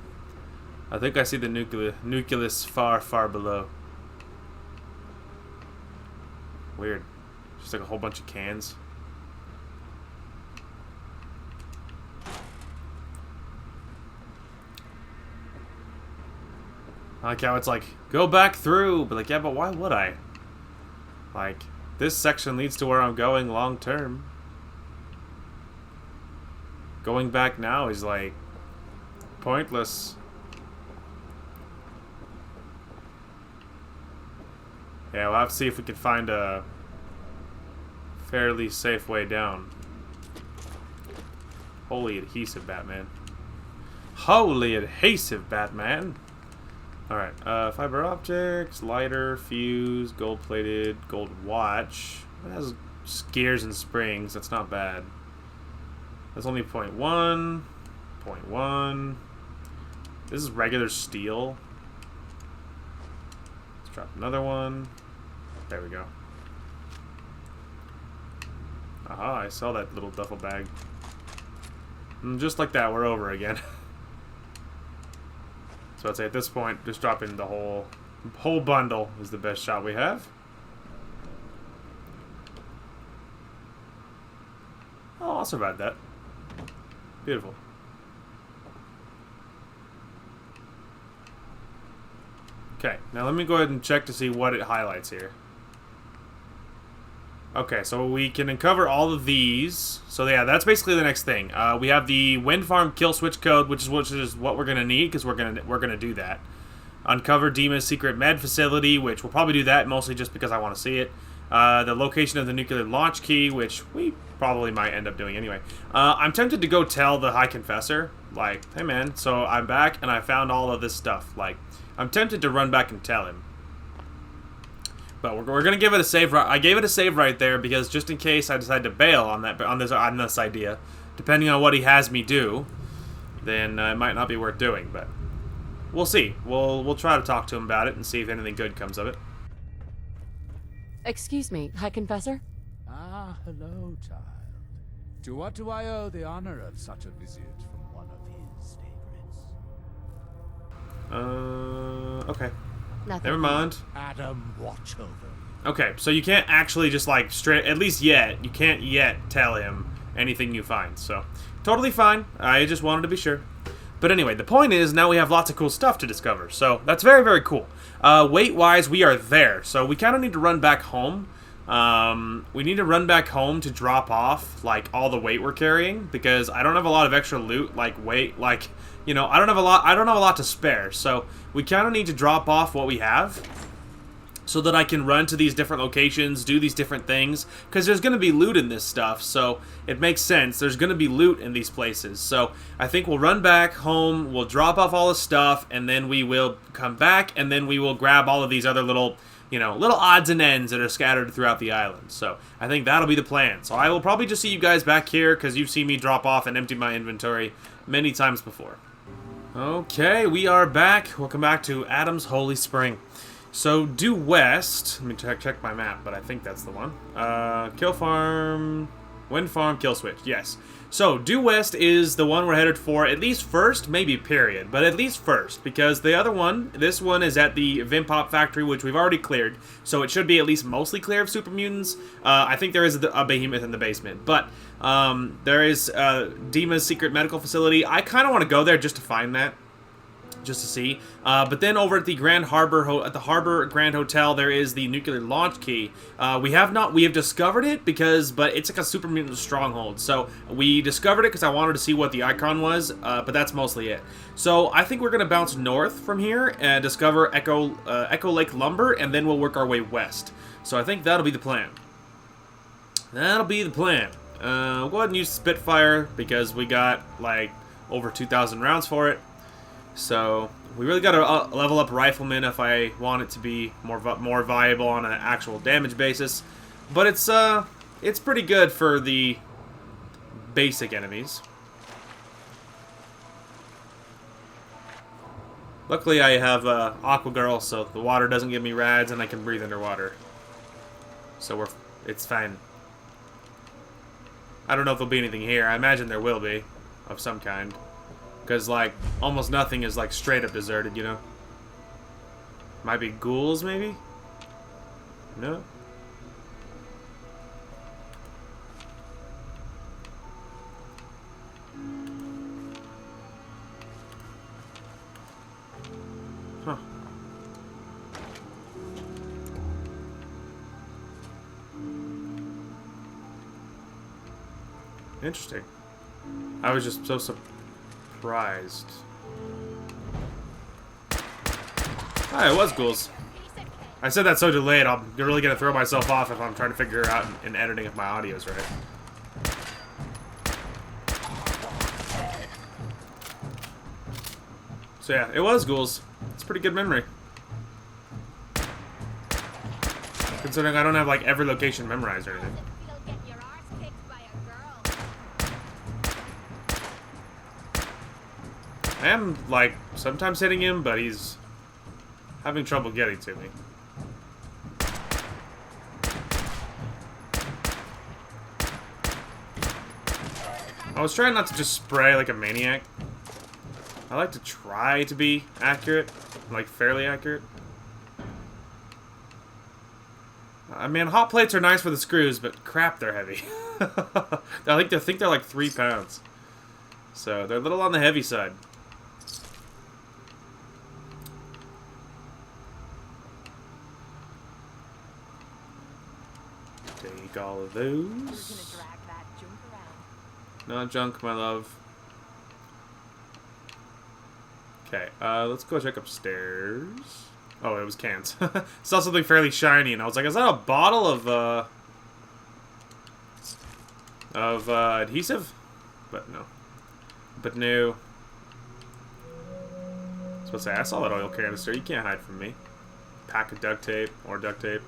I think I see the nucleus far, far below. Weird. Just like a whole bunch of cans. I like how it's like, go back through. But like, yeah, but why would I? Like, this section leads to where I'm going long term. Going back now is like pointless. Yeah, we'll have to see if we can find a fairly safe way down. Holy adhesive, Batman. Holy adhesive, Batman. Alright, fiber optics, lighter, fuse, gold-plated, gold watch. It has gears and springs. That's not bad. That's only 0.1. 0.1. This is regular steel. Let's drop another one. There we go. Aha, I saw that little duffel bag. And just like that, we're over again. So I'd say at this point, just dropping the whole bundle is the best shot we have. Oh, I'll survive that. Beautiful. Okay, now let me go ahead and check to see what it highlights here. Okay, so we can uncover all of these. So yeah, that's basically the next thing. We have the wind farm kill switch code, which is what we're gonna need because we're gonna do that. Uncover Dima's secret med facility, which we'll probably do that mostly just because I want to see it. The location of the nuclear launch key, which we probably might end up doing anyway. I'm tempted to go tell the High Confessor, like, hey man, so I'm back and I found all of this stuff. Like, I'm tempted to run back and tell him. But we're gonna give it a save. I gave it a save right there because just in case I decide to bail on this idea, depending on what he has me do, then it might not be worth doing. But we'll see. We'll try to talk to him about it and see if anything good comes of it. Excuse me, High Confessor? Ah, hello, child. To what do I owe the honor of such a visit from one of his favorites? Okay. Nothing. Never mind. Adam, watch over me. Okay, so you can't actually just like straight, at least yet, you can't yet tell him anything you find. So, totally fine. I just wanted to be sure. But anyway, the point is now we have lots of cool stuff to discover. So, that's very, very cool. Weight-wise, we are there. So, we kind of need to run back home. We need to run back home to drop off like all the weight we're carrying because I don't have a lot of extra loot, like weight, like, you know, I don't have a lot to spare. So we kind of need to drop off what we have so that I can run to these different locations, do these different things, because there's going to be loot in this stuff, so it makes sense. There's going to be loot in these places. So I think we'll run back home, we'll drop off all the stuff, and then we will come back, and then we will grab all of these other little, you know, little odds and ends that are scattered throughout the island. So I think that'll be the plan. So I will probably just see you guys back here because you've seen me drop off and empty my inventory many times before. Okay, we are back. Welcome back to Adam's Holy Spring. So due west, let me check my map, but I think that's the one. Kill farm, wind farm, kill switch, yes. So due west is the one we're headed for, at least first, maybe period, but at least first, because the other one, this one is at the Vimpop factory, which we've already cleared, so it should be at least mostly clear of super mutants. I think there is a behemoth in the basement, but there is Dima's secret medical facility. I kind of want to go there just to find that. Just to see, but then over at the Harbor Grand Hotel, there is the nuclear launch key. We have discovered it but it's like a super mutant stronghold. So we discovered it because I wanted to see what the icon was, but that's mostly it. So I think we're gonna bounce north from here and discover Echo Lake Lumber, and then we'll work our way west. So I think that'll be the plan. That'll be the plan. We'll go ahead and use Spitfire because we got like over 2,000 rounds for it. So we really got to level up Rifleman if I want it to be more viable on an actual damage basis. But it's pretty good for the basic enemies. Luckily I have Aqua Girl, so the water doesn't give me rads and I can breathe underwater. So it's fine. I don't know if there'll be anything here. I imagine there will be, of some kind. Because, like, almost nothing is, like, straight up deserted, you know? Might be ghouls, maybe? No? Huh. Interesting. I was just so surprised. Ah, it was ghouls. I said that so delayed, I'm really gonna throw myself off if I'm trying to figure out in editing if my audio's right. So yeah, it was ghouls. It's pretty good memory. Considering I don't have like every location memorized or anything. I am, like, sometimes hitting him, but he's having trouble getting to me. I was trying not to just spray like a maniac. I like to try to be accurate, like, fairly accurate. I mean, hot plates are nice for the screws, but crap, they're heavy. I think they're like 3 pounds. So, they're a little on the heavy side. Take all of We're those. gonna drag that junk around. Not junk, my love. Okay, let's go check upstairs. Oh, it was cans. Saw something fairly shiny, and I was like, is that a bottle of adhesive? But no. But no. I was supposed to say, I saw that oil canister. You can't hide from me. Pack of duct tape, or duct tape.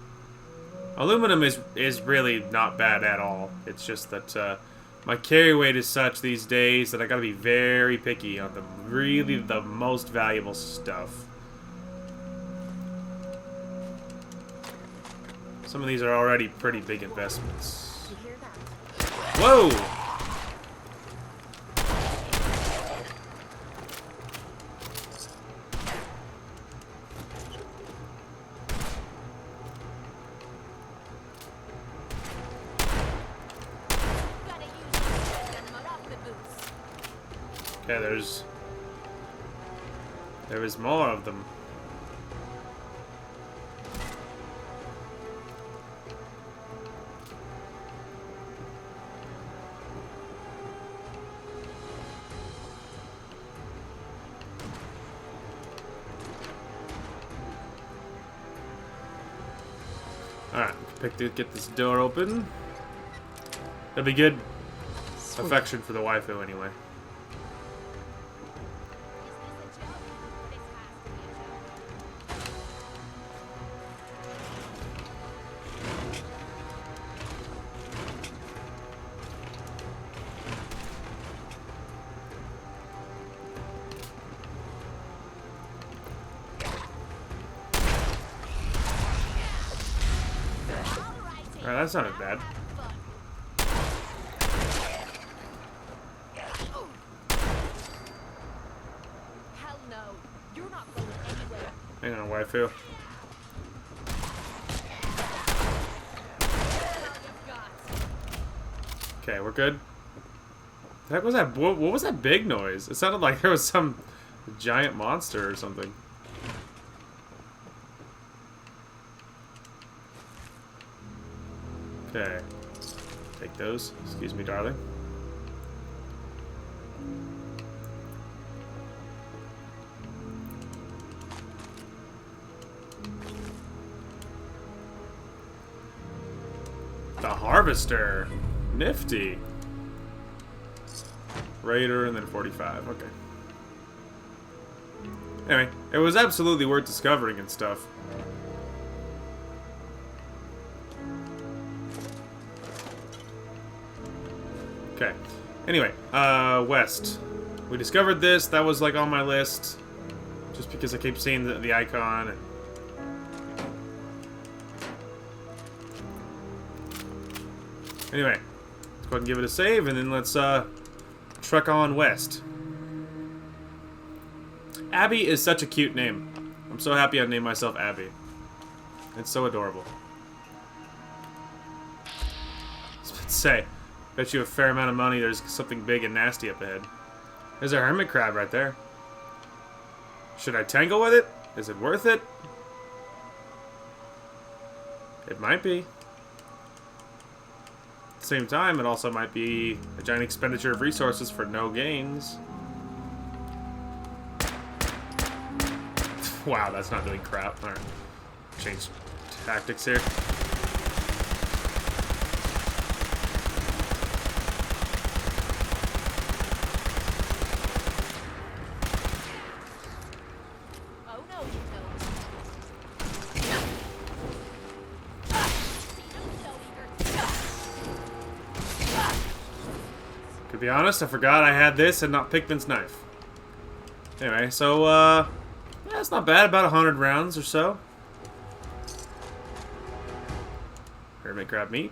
Aluminum is really not bad at all. It's just that my carry weight is such these days that I gotta be very picky on the most valuable stuff. Some of these are already pretty big investments. You hear that? Whoa! Gotta use them off the boots. Okay, there is more of them. Alright, get this door open. That'd be good. Sweet. Affection for the waifu, anyway. Is this a joke? This has to be a joke. Alright, that sounded bad. Hell no. You're not going anywhere. Hang on, waifu. Okay, we're good. The heck was that? What was that big noise? It sounded like there was some giant monster or something. Okay. Take those. Excuse me, darling. The Harvester. Nifty. Raider and then 45. Okay. Anyway, it was absolutely worth discovering and stuff. Okay. Anyway, west. We discovered this. That was like on my list. Just because I keep seeing the icon. And... Anyway, let's go ahead and give it a save, and then let's trek on west. Abby is such a cute name. I'm so happy I named myself Abby. It's so adorable. Let's say, bet you a fair amount of money there's something big and nasty up ahead. There's a hermit crab right there. Should I tangle with it? Is it worth it? It might be. At the same time, it also might be a giant expenditure of resources for no gains. Wow, that's not doing crap. Alright. Change tactics here. Oh no, you don't. To be honest, I forgot I had this and not Pikmin's knife. Anyway, so, yeah, it's not bad. About 100 rounds or so. Hermit crab meat,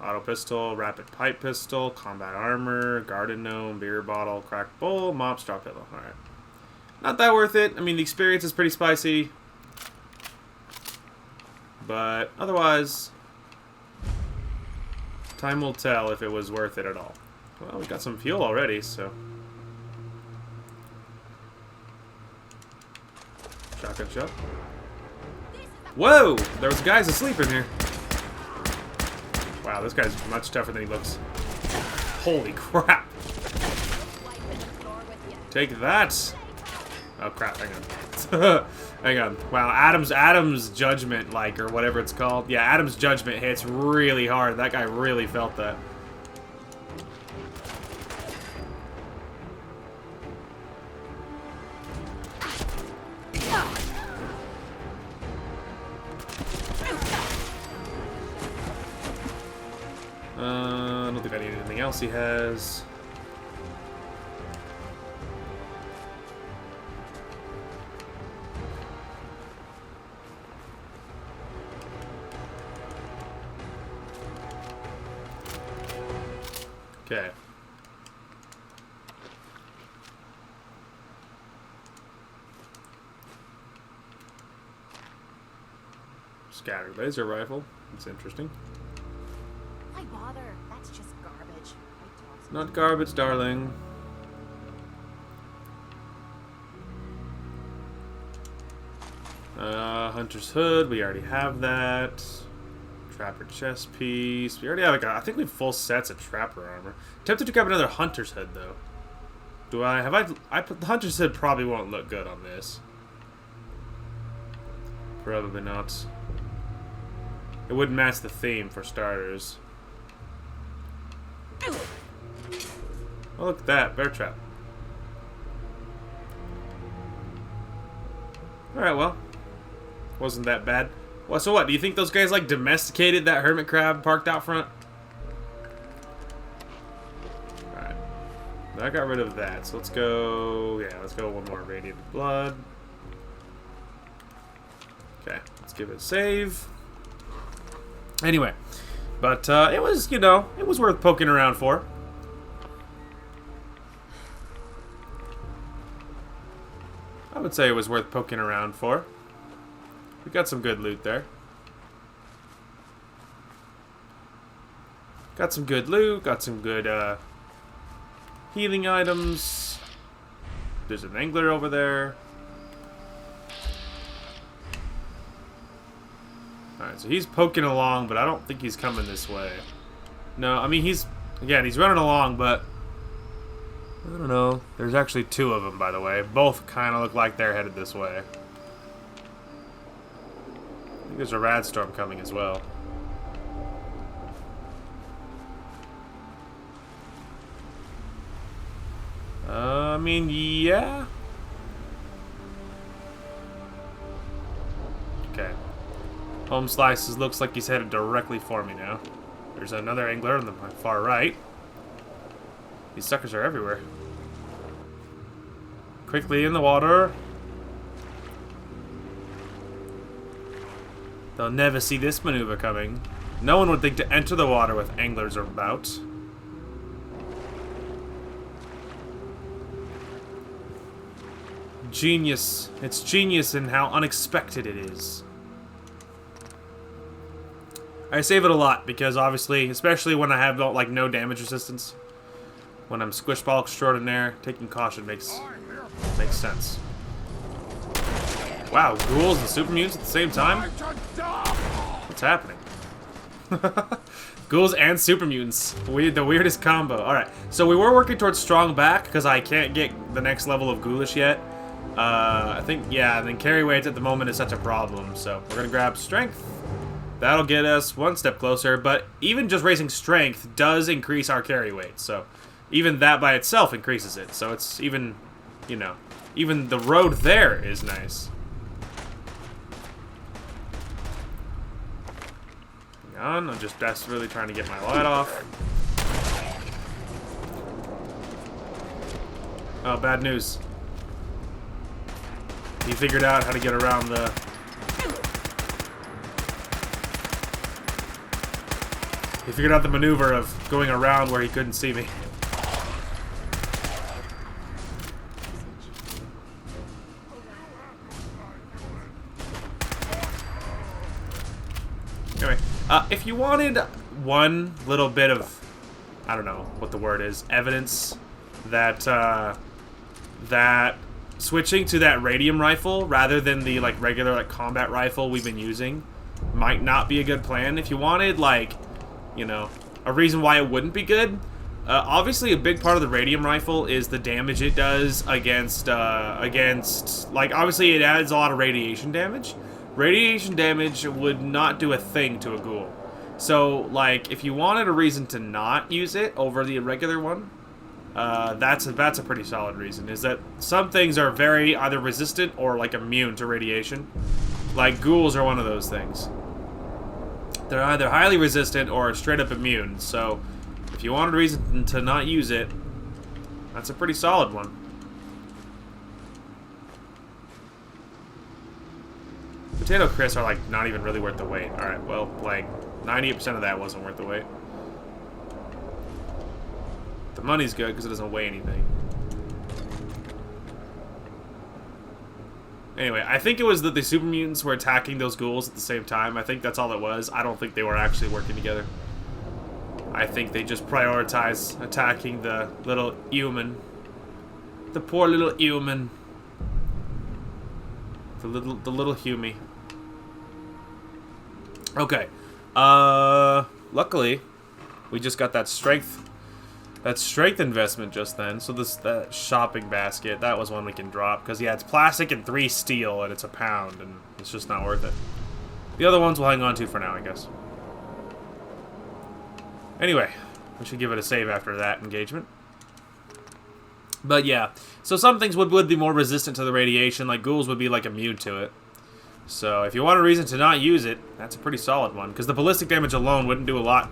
auto pistol, rapid pipe pistol, combat armor, garden gnome, beer bottle, cracked bowl, mop, straw pillow. Alright. Not that worth it. I mean, the experience is pretty spicy. But otherwise, time will tell if it was worth it at all. Well, we got some fuel already, so... Shotgun shot. Whoa! There was guys asleep in here. Wow, this guy's much tougher than he looks. Holy crap. Take that. Oh crap, hang on. Hang on. Wow, Adam's judgment, like, or whatever it's called. Yeah, Adam's judgment hits really hard. That guy really felt that. I don't think I need anything else he has. Okay. Scattered laser rifle. That's interesting. Why bother? That's just garbage. Not garbage, darling. Hunter's hood. We already have that. Trapper chest piece. We already have, like, I think we have full sets of trapper armor. Tempted to grab another hunter's hood though. Do I? Have I put the hunter's hood? Probably won't look good on this. Probably not. It wouldn't match the theme for starters. Oh, look at that. Bear trap. Alright, well. Wasn't that bad. Well, so what? Do you think those guys, like, domesticated that hermit crab parked out front? Alright. I got rid of that. So let's go... Yeah, let's go one more radiant blood. Okay. Let's give it a save. Anyway. But, it was, you know, it was worth poking around for. I would say it was worth poking around for. We got some good loot there. Got some good loot, got some good healing items. There's an angler over there. Alright, so he's poking along, but I don't think he's coming this way. No, I mean, he's running along, but I don't know. There's actually two of them, by the way. Both kind of look like they're headed this way. I think there's a rad storm coming as well. I mean, yeah. Okay. Home Slices looks like he's headed directly for me now. There's another angler on the far right. These suckers are everywhere. Quickly in the water. They'll never see this maneuver coming. No one would think to enter the water with anglers about. Genius. It's genius in how unexpected it is. I save it a lot because obviously, especially when I have like no damage resistance, when I'm squishball extraordinaire, taking caution makes sense. Wow, ghouls and super mutants at the same time? What's happening? Ghouls and super mutants. The weirdest combo. Alright, so we were working towards strong back because I can't get the next level of ghoulish yet. I think, yeah, and then carry weight at the moment is such a problem, so we're gonna grab strength. That'll get us one step closer, but even just raising strength does increase our carry weight, so even that by itself increases it, so it's even, you know, even the road there is nice. Hang on, I'm just desperately trying to get my light off. Oh, bad news. He figured out how to get around the... He figured out the maneuver of going around where he couldn't see me. Anyway, if you wanted one little bit of, I don't know what the word is, evidence that that switching to that radium rifle rather than the like regular like combat rifle we've been using might not be a good plan. If you wanted like you know, a reason why it wouldn't be good. Obviously, a big part of the radium rifle is the damage it does against, like, obviously it adds a lot of radiation damage. Radiation damage would not do a thing to a ghoul. So, like, if you wanted a reason to not use it over the regular one, that's a pretty solid reason, is that some things are very either resistant or, like, immune to radiation. Like, ghouls are one of those things. They're either highly resistant or straight up immune, so if you wanted a reason to not use it, that's a pretty solid one. Potato crisps are, like, not even really worth the wait. Alright, well, like, 98% of that wasn't worth the wait. The money's good because it doesn't weigh anything. Anyway, I think it was that the super mutants were attacking those ghouls at the same time. I think that's all it was. I don't think they were actually working together. I think they just prioritized attacking the little human. The poor little human. The little humie. Okay. Luckily, we just got that strength investment just then. So that shopping basket, that was one we can drop. Because, yeah, it's plastic and 3 steel, and it's £1, and it's just not worth it. The other ones we'll hang on to for now, I guess. Anyway, we should give it a save after that engagement. But, yeah. So some things would be more resistant to the radiation, like ghouls would be, like, immune to it. So if you want a reason to not use it, that's a pretty solid one. Because the ballistic damage alone wouldn't do a lot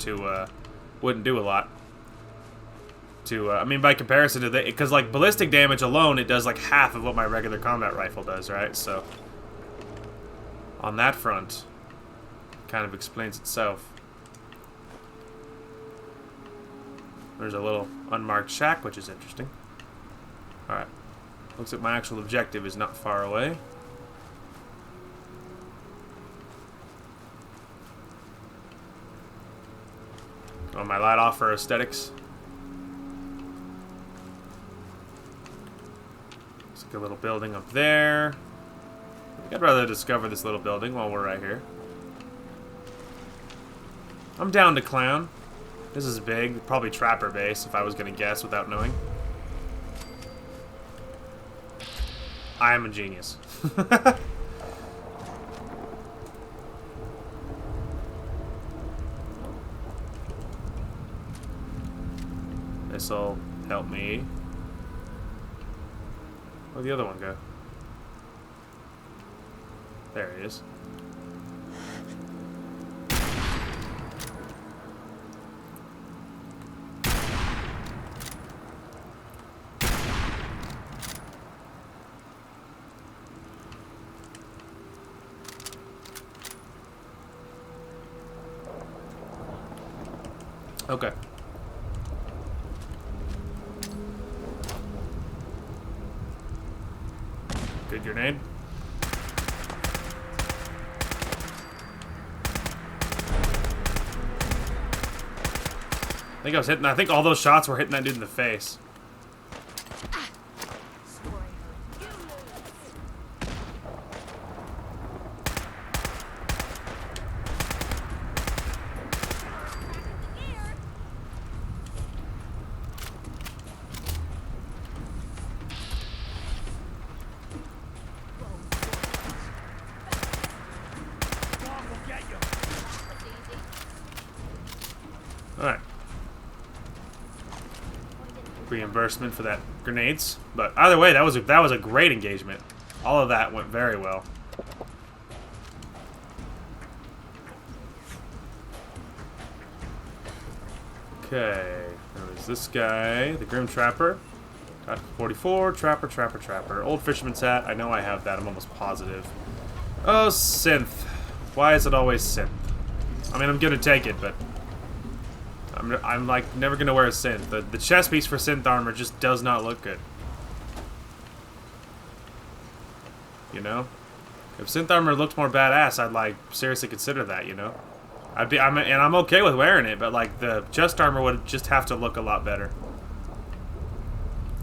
to, I mean, by comparison to the, because, like, ballistic damage alone, it does, like, half of what my regular combat rifle does, right? So, on that front, it kind of explains itself. There's a little unmarked shack, which is interesting. Alright. Looks like my actual objective is not far away. Oh, my light off for aesthetics. A little building up there. I'd rather discover this little building while we're right here. I'm down to clown. This is big. Probably trapper base, if I was going to guess without knowing. I am a genius. This'll help me. Where'd the other one go? There he is. Okay. Good grenade. I think all those shots were hitting that dude in the face. Alright. Reimbursement for that grenades. But either way, that was a great engagement. All of that went very well. Okay. There was this guy, the Grim Trapper. Got 44, Trapper. Old Fisherman's Hat. I know I have that. I'm almost positive. Oh, synth. Why is it always synth? I mean, I'm gonna take it, but I'm like never gonna wear a synth. The chest piece for synth armor just does not look good. You know, if synth armor looked more badass, I'd like seriously consider that. You know, I'm okay with wearing it, but like the chest armor would just have to look a lot better.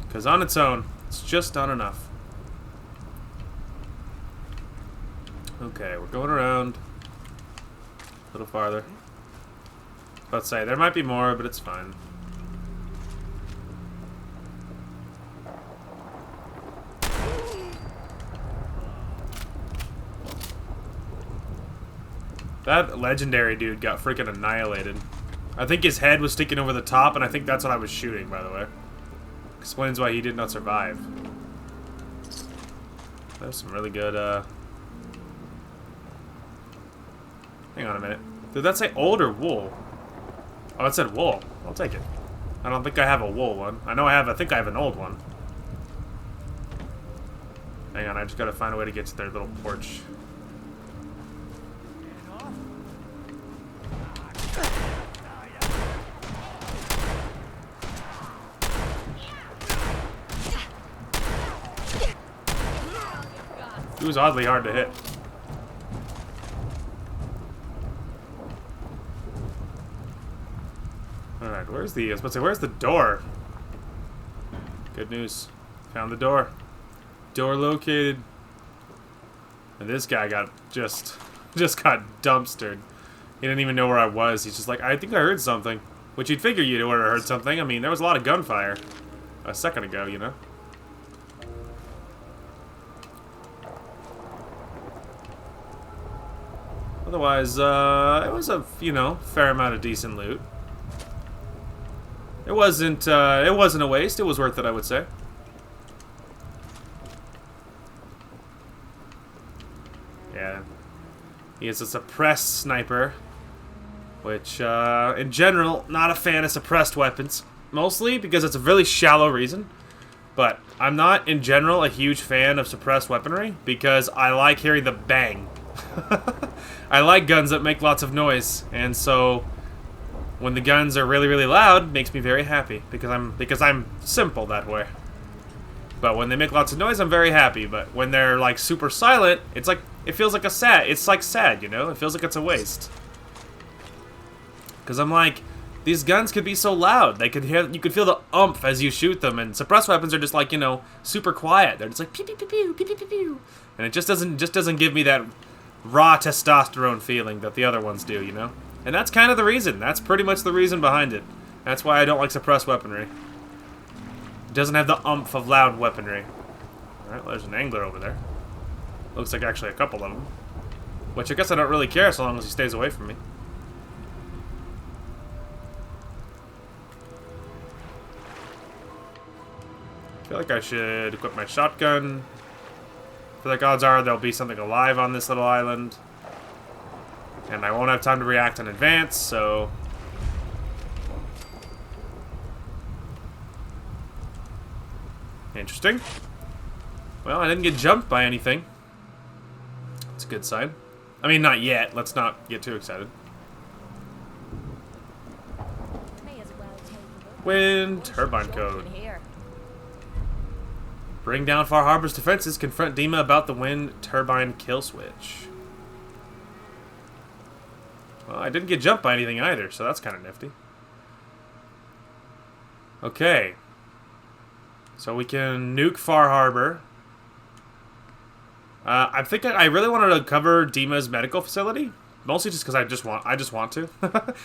Because on its own, it's just not enough. Okay, we're going around a little farther. Let's say there might be more, but it's fine. That legendary dude got freaking annihilated. I think his head was sticking over the top, and I think that's what I was shooting, by the way. Explains why he did not survive. There's some really good, Hang on a minute. Did that say old or wool? Oh, it said wool. I'll take it. I don't think I have a wool one. I think I have an old one. Hang on, I just gotta find a way to get to their little porch. He was oddly hard to hit. Alright, where's the... I was about to say, where's the door? Good news. Found the door. Door located. And this guy got just got dumpstered. He didn't even know where I was. He's just like, I think I heard something. Which you'd figure you'd have heard something. I mean, there was a lot of gunfire a second ago, you know? Otherwise, it was a, you know, fair amount of decent loot. It wasn't a waste. It was worth it, I would say. Yeah. He is a suppressed sniper. Which, in general, not a fan of suppressed weapons. Mostly because it's a really shallow reason. But I'm not, in general, a huge fan of suppressed weaponry. Because I like hearing the bang. I like guns that make lots of noise, and so when the guns are really, really loud, it makes me very happy because I'm simple that way. But when they make lots of noise, I'm very happy. But when they're like super silent, it's like it feels like it's like sad, you know? It feels like it's a waste. Because I'm like, these guns could be so loud. You could feel the oomph as you shoot them, and suppressed weapons are just like, you know, super quiet. They're just like pew pew pew pew pew pew pew pew, and it just doesn't give me that raw testosterone feeling that the other ones do, you know? And that's kind of the reason. That's pretty much the reason behind it. That's why I don't like suppressed weaponry. It doesn't have the oomph of loud weaponry. Alright, well, there's an angler over there. Looks like actually a couple of them. Which I guess I don't really care so long as he stays away from me. I feel like I should equip my shotgun. I feel like odds are there'll be something alive on this little island. And I won't have time to react in advance, so... Interesting. Well, I didn't get jumped by anything. That's a good sign. I mean, not yet. Let's not get too excited. Wind turbine code. Bring down Far Harbor's defenses. Confront Dima about the wind turbine kill switch. Well, I didn't get jumped by anything either, so that's kind of nifty. Okay. So we can nuke Far Harbor. I think I really wanted to cover Dima's medical facility. Mostly just because I just want to.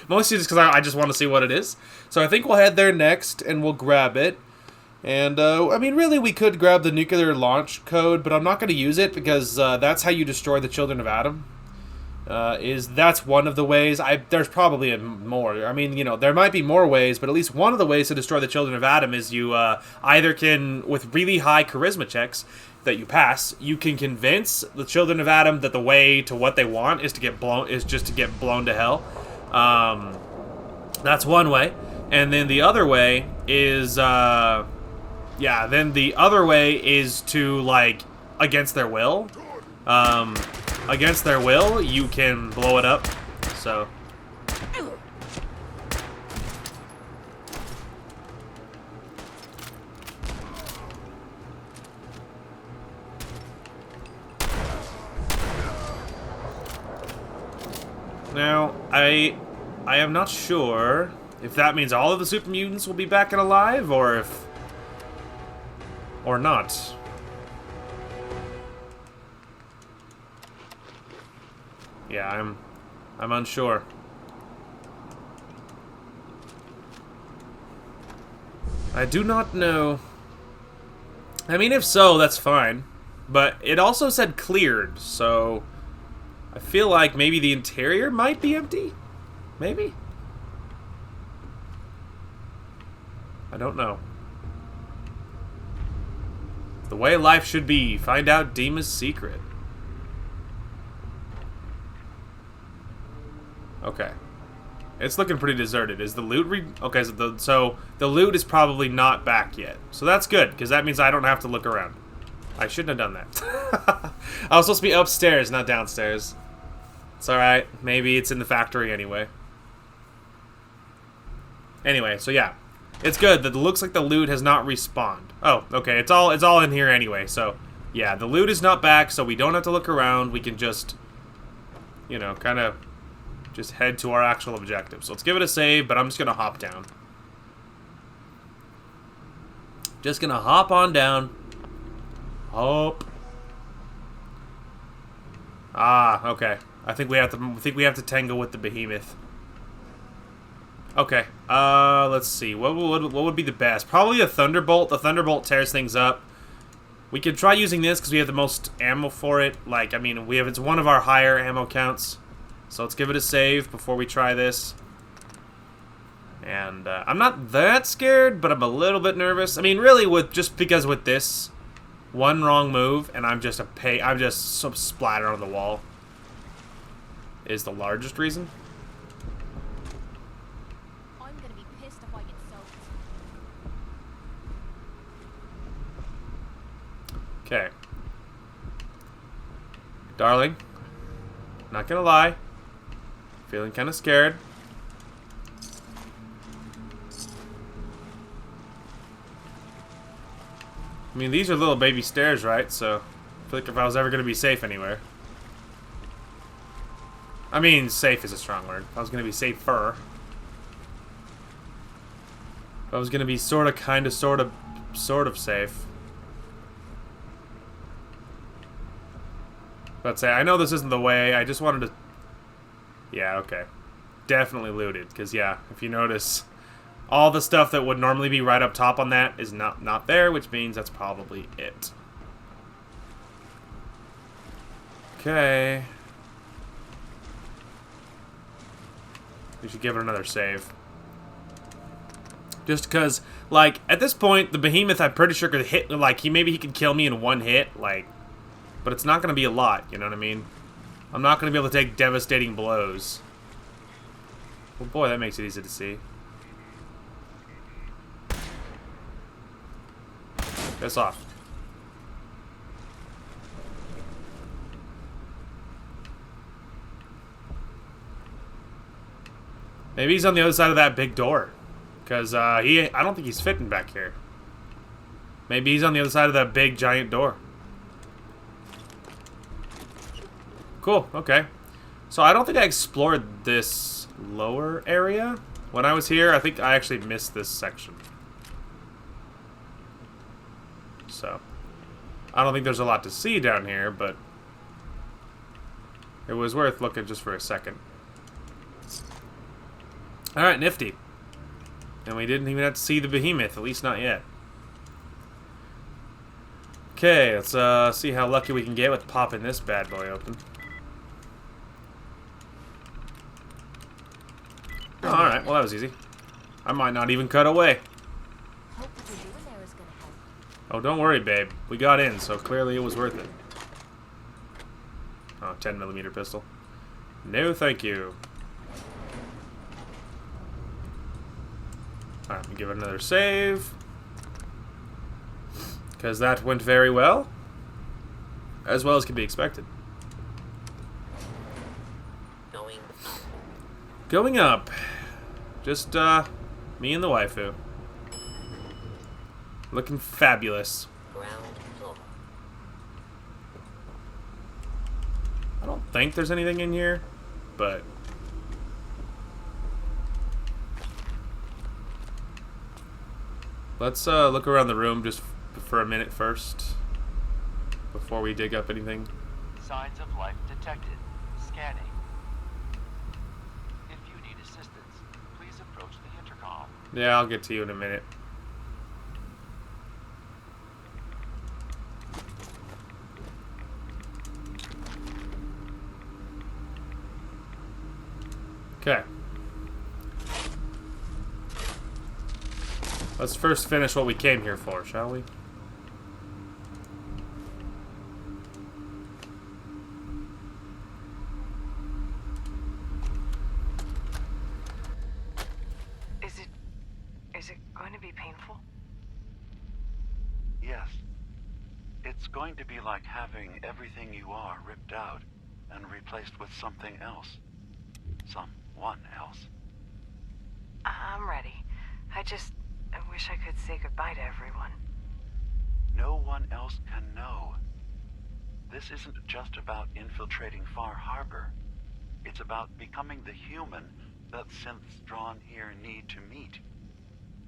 Mostly just because I just want to see what it is. So I think we'll head there next, and we'll grab it. And, I mean, really, we could grab the nuclear launch code, but I'm not going to use it because that's how you destroy the Children of Adam. That's one of the ways. There's probably more. I mean, you know, there might be more ways, but at least one of the ways to destroy the Children of Adam is you either can, with really high charisma checks that you pass, you can convince the Children of Adam that the way to what they want is just to get blown to hell. That's one way. And then the other way is... yeah, then the other way is to, like, against their will. Against their will, you can blow it up. So. Now, I am not sure if that means all of the super mutants will be back and alive, or if... or not. Yeah, I'm unsure. I do not know. I mean, if so, that's fine. But it also said cleared, so I feel like maybe the interior might be empty? Maybe? I don't know. The way life should be. Find out Dima's secret. Okay. It's looking pretty deserted. Is the loot okay, so the loot is probably not back yet. So that's good, because that means I don't have to look around. I shouldn't have done that. I was supposed to be upstairs, not downstairs. It's alright. Maybe it's in the factory anyway. Anyway, so yeah. It's good that it looks like the loot has not respawned. Oh, okay. It's all in here anyway, so yeah, the loot is not back, so we don't have to look around. We can just, you know, kind of just head to our actual objective. So let's give it a save, but I'm just going to hop down. Just going to hop on down. Hop. Ah, okay. I think we have to tangle with the behemoth. Okay. Let's see. What would be the best? Probably a thunderbolt. The thunderbolt tears things up. We could try using this because we have the most ammo for it. Like, I mean, it's one of our higher ammo counts. So let's give it a save before we try this. And I'm not that scared, but I'm a little bit nervous. I mean, really, just because with this one wrong move and I'm just so splattered on the wall is the largest reason. I'm gonna be pissed if I get soaked. Okay. Darling, not gonna lie. Feeling kind of scared. I mean, these are little baby stairs, right? So, I feel like if I was ever going to be safe anywhere. I mean, safe is a strong word. If I was going to be safer. If I was going to be sort of safe. Let's say, I know this isn't the way. I just wanted to... Yeah, okay. Definitely looted. Because, yeah, if you notice... all the stuff that would normally be right up top on that is not there, which means that's probably it. Okay. We should give it another save. Just because, like, at this point, the behemoth, I'm pretty sure could hit, like, maybe he could kill me in one hit, like, but it's not going to be a lot, you know what I mean? I'm not going to be able to take devastating blows. Oh boy, that makes it easy to see. Piss off. Maybe he's on the other side of that big door. Because I don't think he's fitting back here. Maybe he's on the other side of that big giant door. Cool, okay. So I don't think I explored this lower area. When I was here, I think I actually missed this section. So, I don't think there's a lot to see down here, but it was worth looking just for a second. Alright, nifty. And we didn't even have to see the behemoth, at least not yet. Okay, let's see how lucky we can get with popping this bad boy open. Alright, well that was easy. I might not even cut away. Oh, don't worry, babe. We got in, so clearly it was worth it. Oh, 10mm pistol. No, thank you. Alright, let me give it another save. Because that went very well. As well as can be expected. Going up. Just, me and the waifu. Looking fabulous. I don't think there's anything in here, but... let's look around the room just for a minute first, before we dig up anything. Signs of life detected. Scanning. If you need assistance, please approach the intercom. Yeah, I'll get to you in a minute. Okay. Let's first finish what we came here for, shall we? Is it going to be painful? Yes. It's going to be like having everything you are ripped out and replaced with something else. Someone else. I'm ready. I wish I could say goodbye to everyone. No one else can know. This isn't just about infiltrating Far Harbor. It's about becoming the human that synths drawn here need to meet.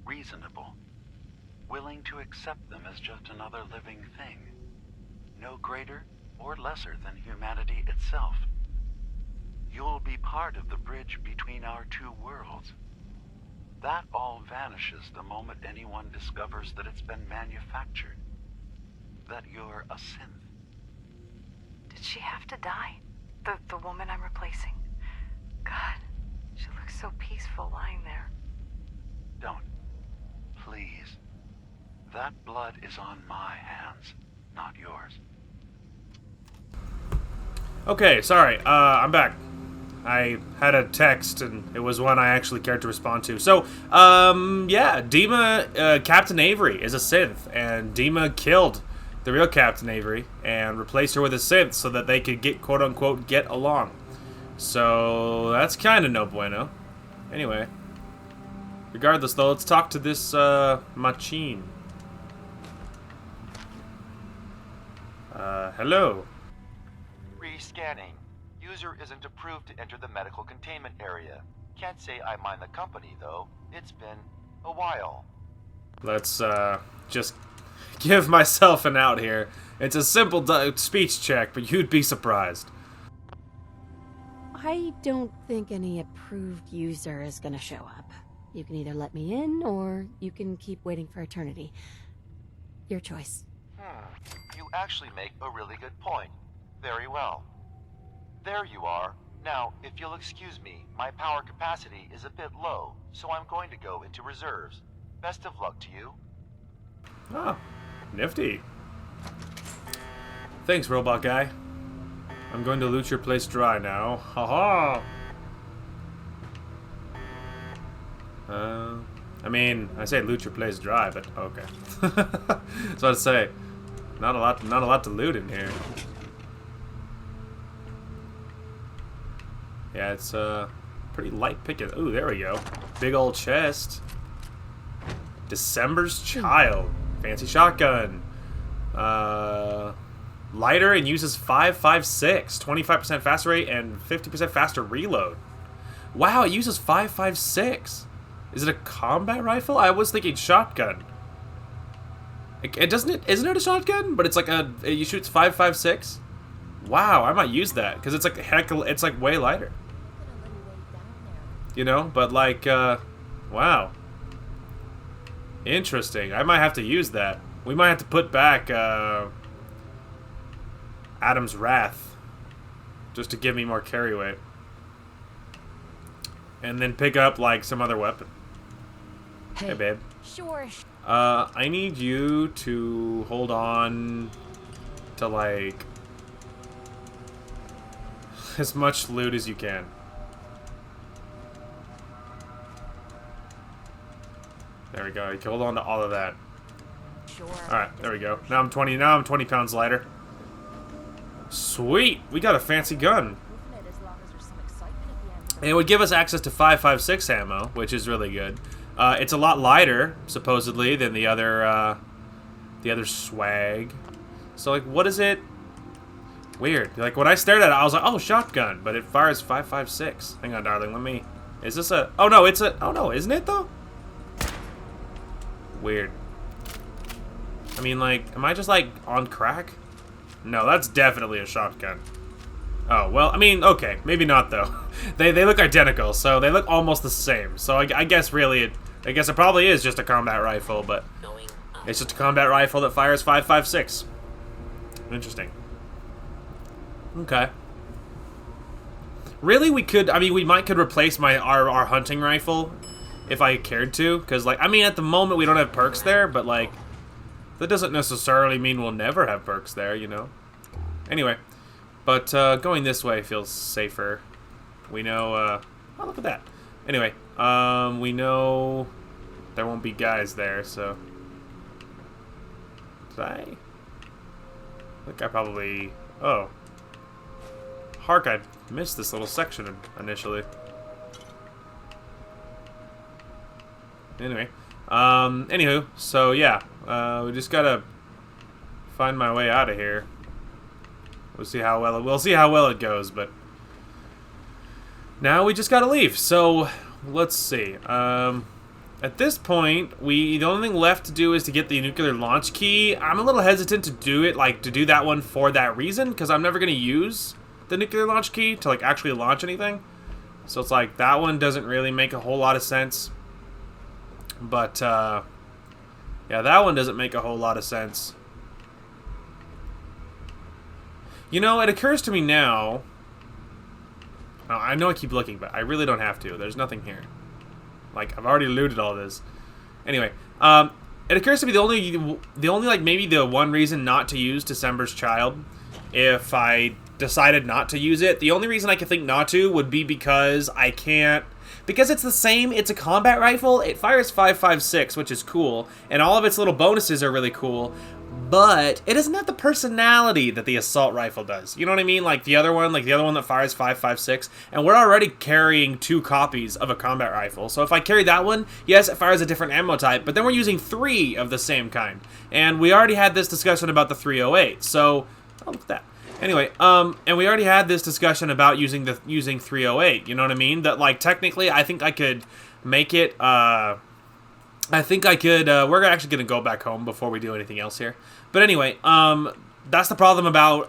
Reasonable. Willing to accept them as just another living thing. No greater or lesser than humanity itself. You'll be part of the bridge between our two worlds. That all vanishes the moment anyone discovers that it's been manufactured. That you're a synth. Did she have to die? The woman I'm replacing? God, she looks so peaceful lying there. Don't. Please. That blood is on my hands, not yours. Okay, sorry. I'm back. I had a text, and it was one I actually cared to respond to. So, yeah, Dima, Captain Avery is a synth, and Dima killed the real Captain Avery and replaced her with a synth so that they could get, quote-unquote, get along. So, that's kind of no bueno. Anyway. Regardless, though, let's talk to this, machine. Hello. Rescanning. User isn't approved to enter the medical containment area. Can't say I mind the company, though. It's been a while. Let's, just give myself an out here. It's a simple speech check, but you'd be surprised. I don't think any approved user is gonna show up. You can either let me in, or you can keep waiting for eternity. Your choice. You actually make a really good point. Very well. There you are. Now, if you'll excuse me, my power capacity is a bit low, so I'm going to go into reserves. Best of luck to you. Oh, nifty. Thanks, robot guy. I'm going to loot your place dry now. Haha! I mean, I say loot your place dry, but okay. That's what I'd say. Not a lot to loot in here. Yeah, it's pretty light picking. Ooh, there we go. Big old chest. December's Child. Fancy shotgun. Lighter and uses 5.56. 25% faster rate and 50% faster reload. Wow, it uses 5.56. Is it a combat rifle? I was thinking shotgun. Isn't it a shotgun? But it's like you shoot 5.56. Wow, I might use that because it's like it's like way lighter. You know, but like, wow. Interesting. I might have to use that. We might have to put back Adam's Wrath just to give me more carry weight, and then pick up like some other weapon. Hey babe. Sure. I need you to hold on to like as much loot as you can. There we go. You can hold on to all of that. Sure. Alright, there we go. Now I'm 20 pounds lighter. Sweet! We got a fancy gun. And it would give us access to 5.56 ammo, which is really good. It's a lot lighter, supposedly, than the other swag. So, like, what is it? Weird. Like, when I stared at it, I was like, oh, shotgun. But it fires 5.56. Hang on, darling. Let me... Is this a... Oh, no, it's a... Oh, no, isn't it, though? Weird. I mean, like, am I just, like, on crack? No, that's definitely a shotgun. Oh, well, I mean, okay. Maybe not, though. They look identical, so they look almost the same. So I guess, really, I guess it probably is just a combat rifle, but it's just a combat rifle that fires 5.56. Interesting. Okay. Really, we could, I mean, we might could replace our hunting rifle if I cared to, because, like, I mean, at the moment we don't have perks there, but, like, that doesn't necessarily mean we'll never have perks there, you know? Anyway, but going this way feels safer. We know, oh, look at that. Anyway, we know there won't be guys there, so... Did I think I probably... Oh. Hark, I missed this little section initially. Anyway. Anywho, so yeah. We just gotta find my way out of here. We'll see how well it goes, but now we just gotta leave. So let's see. At this point, the only thing left to do is to get the nuclear launch key. I'm a little hesitant to do it, like, to do that one for that reason, because I'm never going to use the nuclear launch key to, like, actually launch anything. So it's like, that one doesn't really make a whole lot of sense. But, yeah, that one doesn't make a whole lot of sense. You know, it occurs to me now... I know I keep looking, but I really don't have to. There's nothing here. Like, I've already looted all this. Anyway, it occurs to me the only, like, maybe the one reason not to use December's Child, if I decided not to use it, the only reason I could think not to would be because I can't, because it's the same, it's a combat rifle, it fires 5.56, which is cool, and all of its little bonuses are really cool, but it doesn't have the personality that the assault rifle does. You know what I mean? Like the other one that fires 5.56, and we're already carrying 2 copies of a combat rifle. So if I carry that one, yes, it fires a different ammo type, but then we're using 3 of the same kind. And we already had this discussion about the 308. So, oh, look at that. Anyway, and we already had this discussion about using 308. You know what I mean? That, like, technically, I think I could make it. I think I could, we're actually going to go back home before we do anything else here. But anyway, that's the problem about,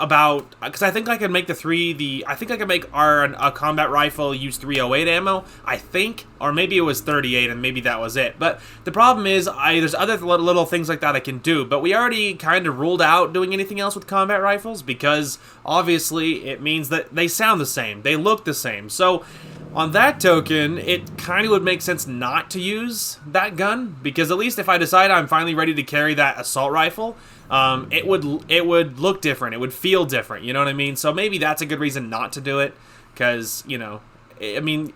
because I think I can make I think I can make a combat rifle use 308 ammo, I think, or maybe it was 38 and maybe that was it. But the problem is, there's other little things like that I can do, but we already kind of ruled out doing anything else with combat rifles, because obviously it means that they sound the same, they look the same, so... On that token, it kind of would make sense not to use that gun, because at least if I decide I'm finally ready to carry that assault rifle, it would look different, it would feel different, you know what I mean? So maybe that's a good reason not to do it, because, you know, I mean,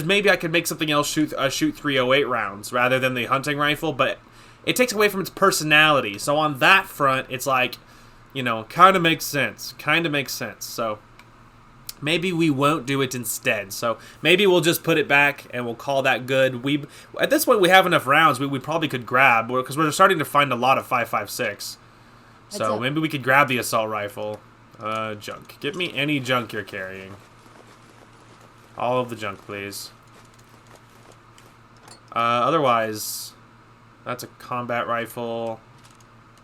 maybe I could make something else shoot 308 rounds rather than the hunting rifle, but it takes away from its personality. So on that front, it's like, you know, kind of makes sense, so... Maybe we won't do it instead. So maybe we'll just put it back and we'll call that good. At this point, we have enough rounds we probably could grab, because we're starting to find a lot of 5.56. So maybe we could grab the assault rifle. Junk. Give me any junk you're carrying. All of the junk, please. Otherwise, that's a combat rifle.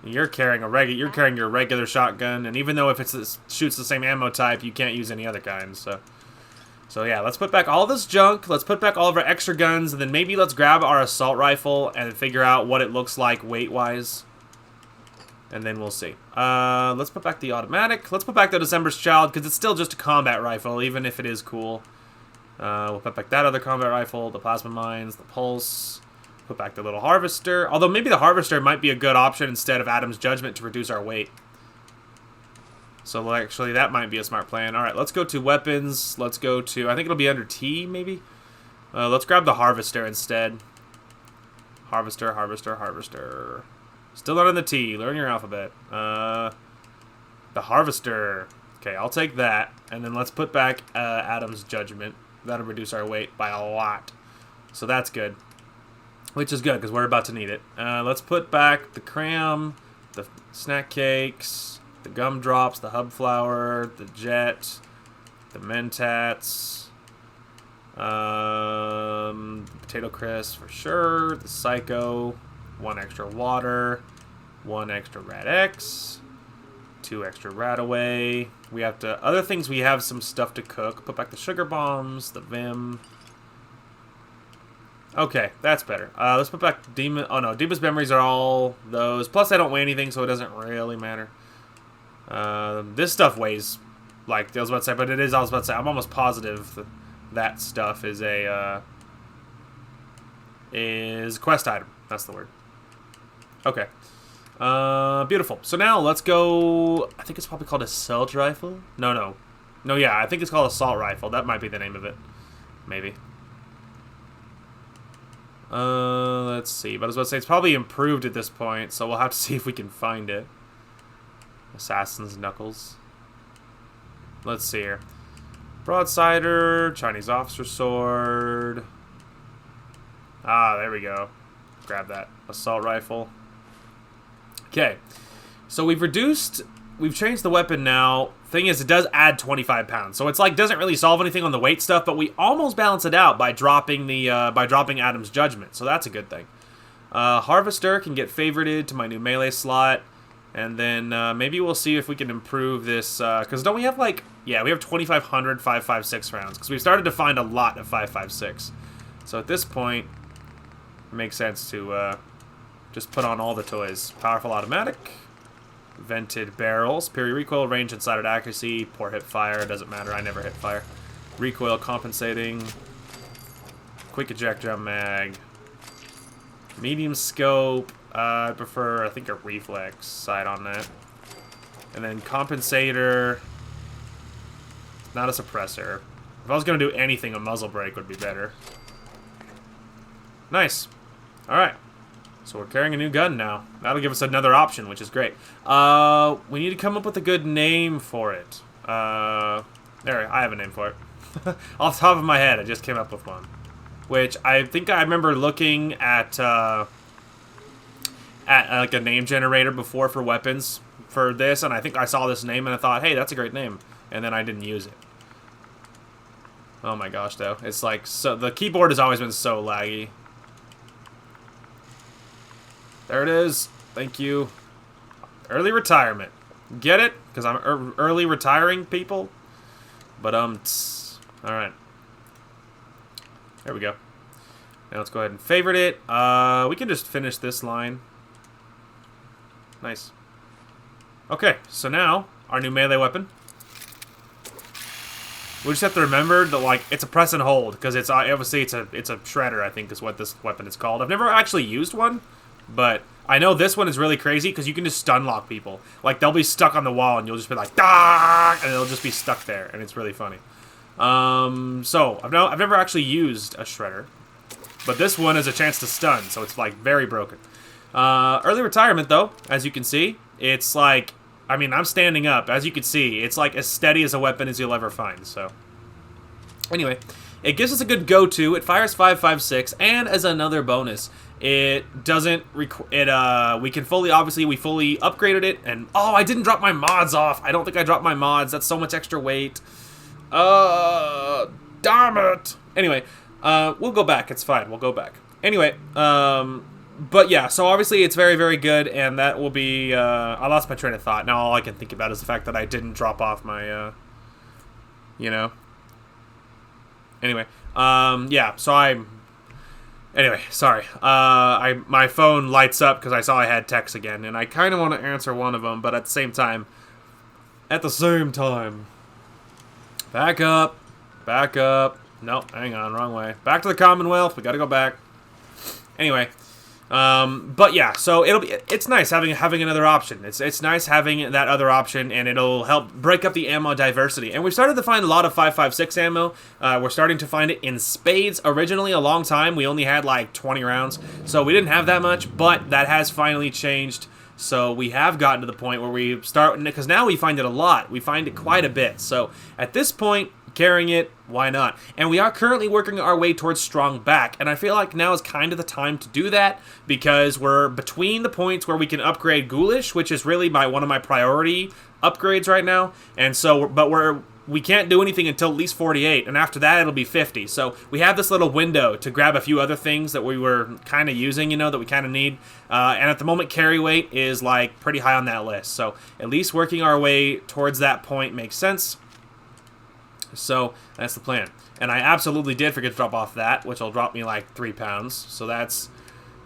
You're carrying your regular shotgun, and even though if it shoots the same ammo type, you can't use any other kind. So yeah, let's put back all this junk. Let's put back all of our extra guns, and then maybe let's grab our assault rifle and figure out what it looks like weight-wise, and then we'll see. Let's put back the automatic. Let's put back the December's Child, because it's still just a combat rifle, even if it is cool. We'll put back that other combat rifle, the plasma mines, the pulse. Put back the little harvester. Although maybe the harvester might be a good option instead of Adam's Judgment to reduce our weight. So actually, that might be a smart plan. Alright, let's go to weapons. Let's go to, I think it'll be under T, maybe? Let's grab the harvester instead. Harvester, harvester, harvester. Still not in the T. Learn your alphabet. The harvester. Okay, I'll take that. And then let's put back Adam's Judgment. That'll reduce our weight by a lot. So that's good. Which is good, because we're about to need it. Let's put back the cram, the snack cakes, the gumdrops, the hub flour, the jet, the mentats, potato crisp for sure, the psycho, 1 extra water, 1 extra rad X, 2 extra rad away. We have to, other things, we have some stuff to cook. Put back the sugar bombs, the Vim. Okay, that's better. Let's put back Demon... Oh, no. Deepest Memories are all those. Plus, I don't weigh anything, so it doesn't really matter. This stuff weighs Like, I was about to say, but it is, I was about to say, I'm almost positive that stuff is a, is quest item. That's the word. Okay. Beautiful. So now let's go, I think it's probably called assault rifle? No, yeah, I think it's called assault rifle. That might be the name of it. Maybe. Let's see. But I was about to say, it's probably improved at this point, so we'll have to see if we can find it. Assassin's Knuckles. Let's see here. Broadsider, Chinese Officer Sword. Ah, there we go. Grab that. Assault Rifle. Okay. So we've changed the weapon now. Thing is, it does add 25 pounds. So it's like, doesn't really solve anything on the weight stuff, but we almost balance it out by dropping Adam's Judgment. So that's a good thing. Harvester can get favorited to my new melee slot. And then maybe we'll see if we can improve this, because don't we have like, yeah, we have 2,500 5.56 rounds, because we've started to find a lot of 5.56. So at this point, it makes sense to just put on all the toys. Powerful automatic, vented barrel, superior recoil, range and sighted accuracy, poor hip fire, doesn't matter, I never hit fire. Recoil compensating, quick eject jump mag, medium scope. I prefer, I think, a reflex sight on that. And then compensator, not a suppressor. If I was going to do anything, a muzzle brake would be better. Nice. Alright. So we're carrying a new gun now. That'll give us another option, which is great. We need to come up with a good name for it. There, I have a name for it. Off the top of my head, I just came up with one. Which I think I remember looking at like a name generator before for weapons for this, and I think I saw this name and I thought, hey, that's a great name, and then I didn't use it. Oh my gosh, though, it's like, so the keyboard has always been so laggy. There it is. Thank you. Early retirement. Get it? Because I'm early retiring people. But all right. There we go. Now let's go ahead and favorite it. We can just finish this line. Nice. Okay, so now, our new melee weapon. We just have to remember that, like, it's a press and hold, because it's, obviously, it's a shredder, I think, is what this weapon is called. I've never actually used one, but I know this one is really crazy, because you can just stun lock people. Like, they'll be stuck on the wall, and you'll just be like, "Dah!" And they'll just be stuck there, and it's really funny. So, I've never actually used a shredder, but this one is a chance to stun, so it's, like, very broken. Early retirement, though, as you can see, it's like, I mean, I'm standing up. As you can see, it's like as steady as a weapon as you'll ever find, so. Anyway, it gives us a good go-to. It fires 5.56, and as another bonus, it doesn't, we fully upgraded it, and, oh, I didn't drop my mods off. I don't think I dropped my mods. That's so much extra weight. Damn it. Anyway, we'll go back. It's fine. We'll go back. Anyway, but yeah, so obviously it's very, very good, and that will be, I lost my train of thought. Now all I can think about is the fact that I didn't drop off my, you know. Anyway, yeah, so anyway, sorry. My phone lights up because I saw I had texts again, and I kind of want to answer one of them, but at the same time, back up. Nope, hang on, wrong way. Back to the Commonwealth, we gotta go back. Anyway, but yeah, so it's nice having another option. It's nice having that other option, and it'll help break up the ammo diversity. And we've started to find a lot of 5.56 ammo. We're starting to find it in spades. Originally, a long time, we only had like 20 rounds, so we didn't have that much, but that has finally changed. So we have gotten to the point where we start, because now we find it a lot. We find it quite a bit. So at this point, carrying it, why not? And we are currently working our way towards strong back, and I feel like now is kind of the time to do that, because we're between the points where we can upgrade Ghoulish, which is really one of my priority upgrades right now, and so, we can't do anything until at least 48, and after that it'll be 50. So we have this little window to grab a few other things that we were kind of using, you know, that we kind of need. And at the moment, carry weight is like pretty high on that list. So at least working our way towards that point makes sense. So that's the plan. And I absolutely did forget to drop off that, which will drop me like 3 pounds. So that's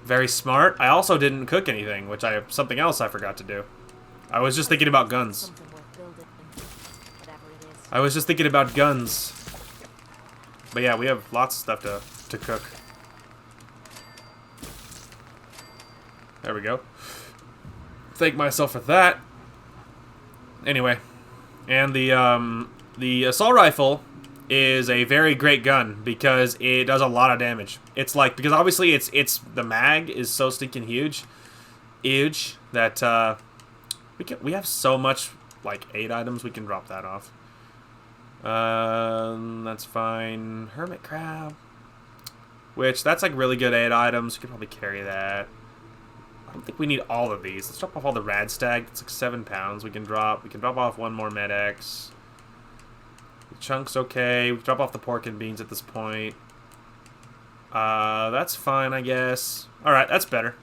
very smart. I also didn't cook anything, which something else I forgot to do. I was just thinking about guns. whatever it is. I was just thinking about guns. But yeah, we have lots of stuff to cook. There we go. Thank myself for that. Anyway, and the assault rifle is a very great gun because it does a lot of damage. It's like, because obviously it's the mag is so stinking huge that we have so much, like 8 items. We can drop that off. That's fine. Hermit crab, which that's like really good 8 items. We could probably carry that. I don't think we need all of these. Let's drop off all the rad stag. It's like 7 pounds. We can drop off 1 more Med-X. The chunk's okay. We can drop off the pork and beans at this point. That's fine, I guess. Alright, that's better.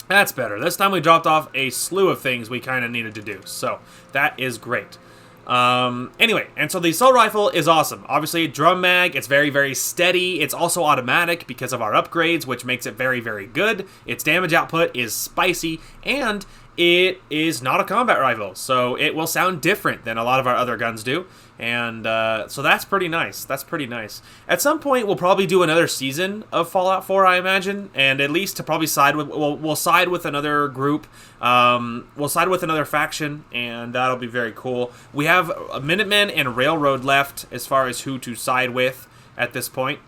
That's better. This time we dropped off a slew of things we kind of needed to do. So, that is great. Anyway, and so the assault rifle is awesome. Obviously, drum mag, it's very, very steady. It's also automatic because of our upgrades, which makes it very, very good. Its damage output is spicy, and it is not a combat rifle, so it will sound different than a lot of our other guns do. And so that's pretty nice. That's pretty nice. At some point, we'll probably do another season of Fallout 4, I imagine, and at least to probably side with, we'll side with another group. We'll side with another faction, and that'll be very cool. We have Minutemen and Railroad left as far as who to side with at this point.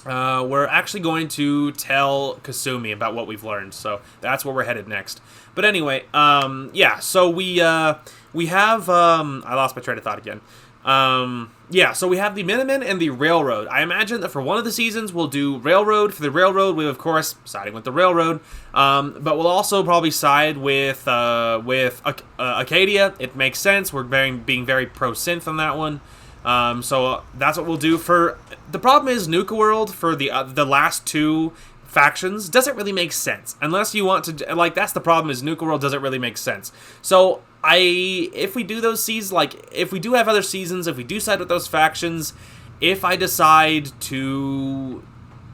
We're actually going to tell Kasumi about what we've learned, so that's where we're headed next. But anyway, yeah, so we have, I lost my train of thought again. Yeah, so we have the Minutemen and the Railroad. I imagine that for one of the seasons, we'll do Railroad. For the Railroad, we, of course, siding with the Railroad. But we'll also probably side with Acadia. It makes sense. We're being very pro-synth on that one. So that's what we'll do. For the problem is Nuka World for the last 2 factions doesn't really make sense unless you want to, like, that's the problem, is Nuka World doesn't really make sense. So if we do those seasons, like if we do have other seasons, if we do side with those factions, if I decide to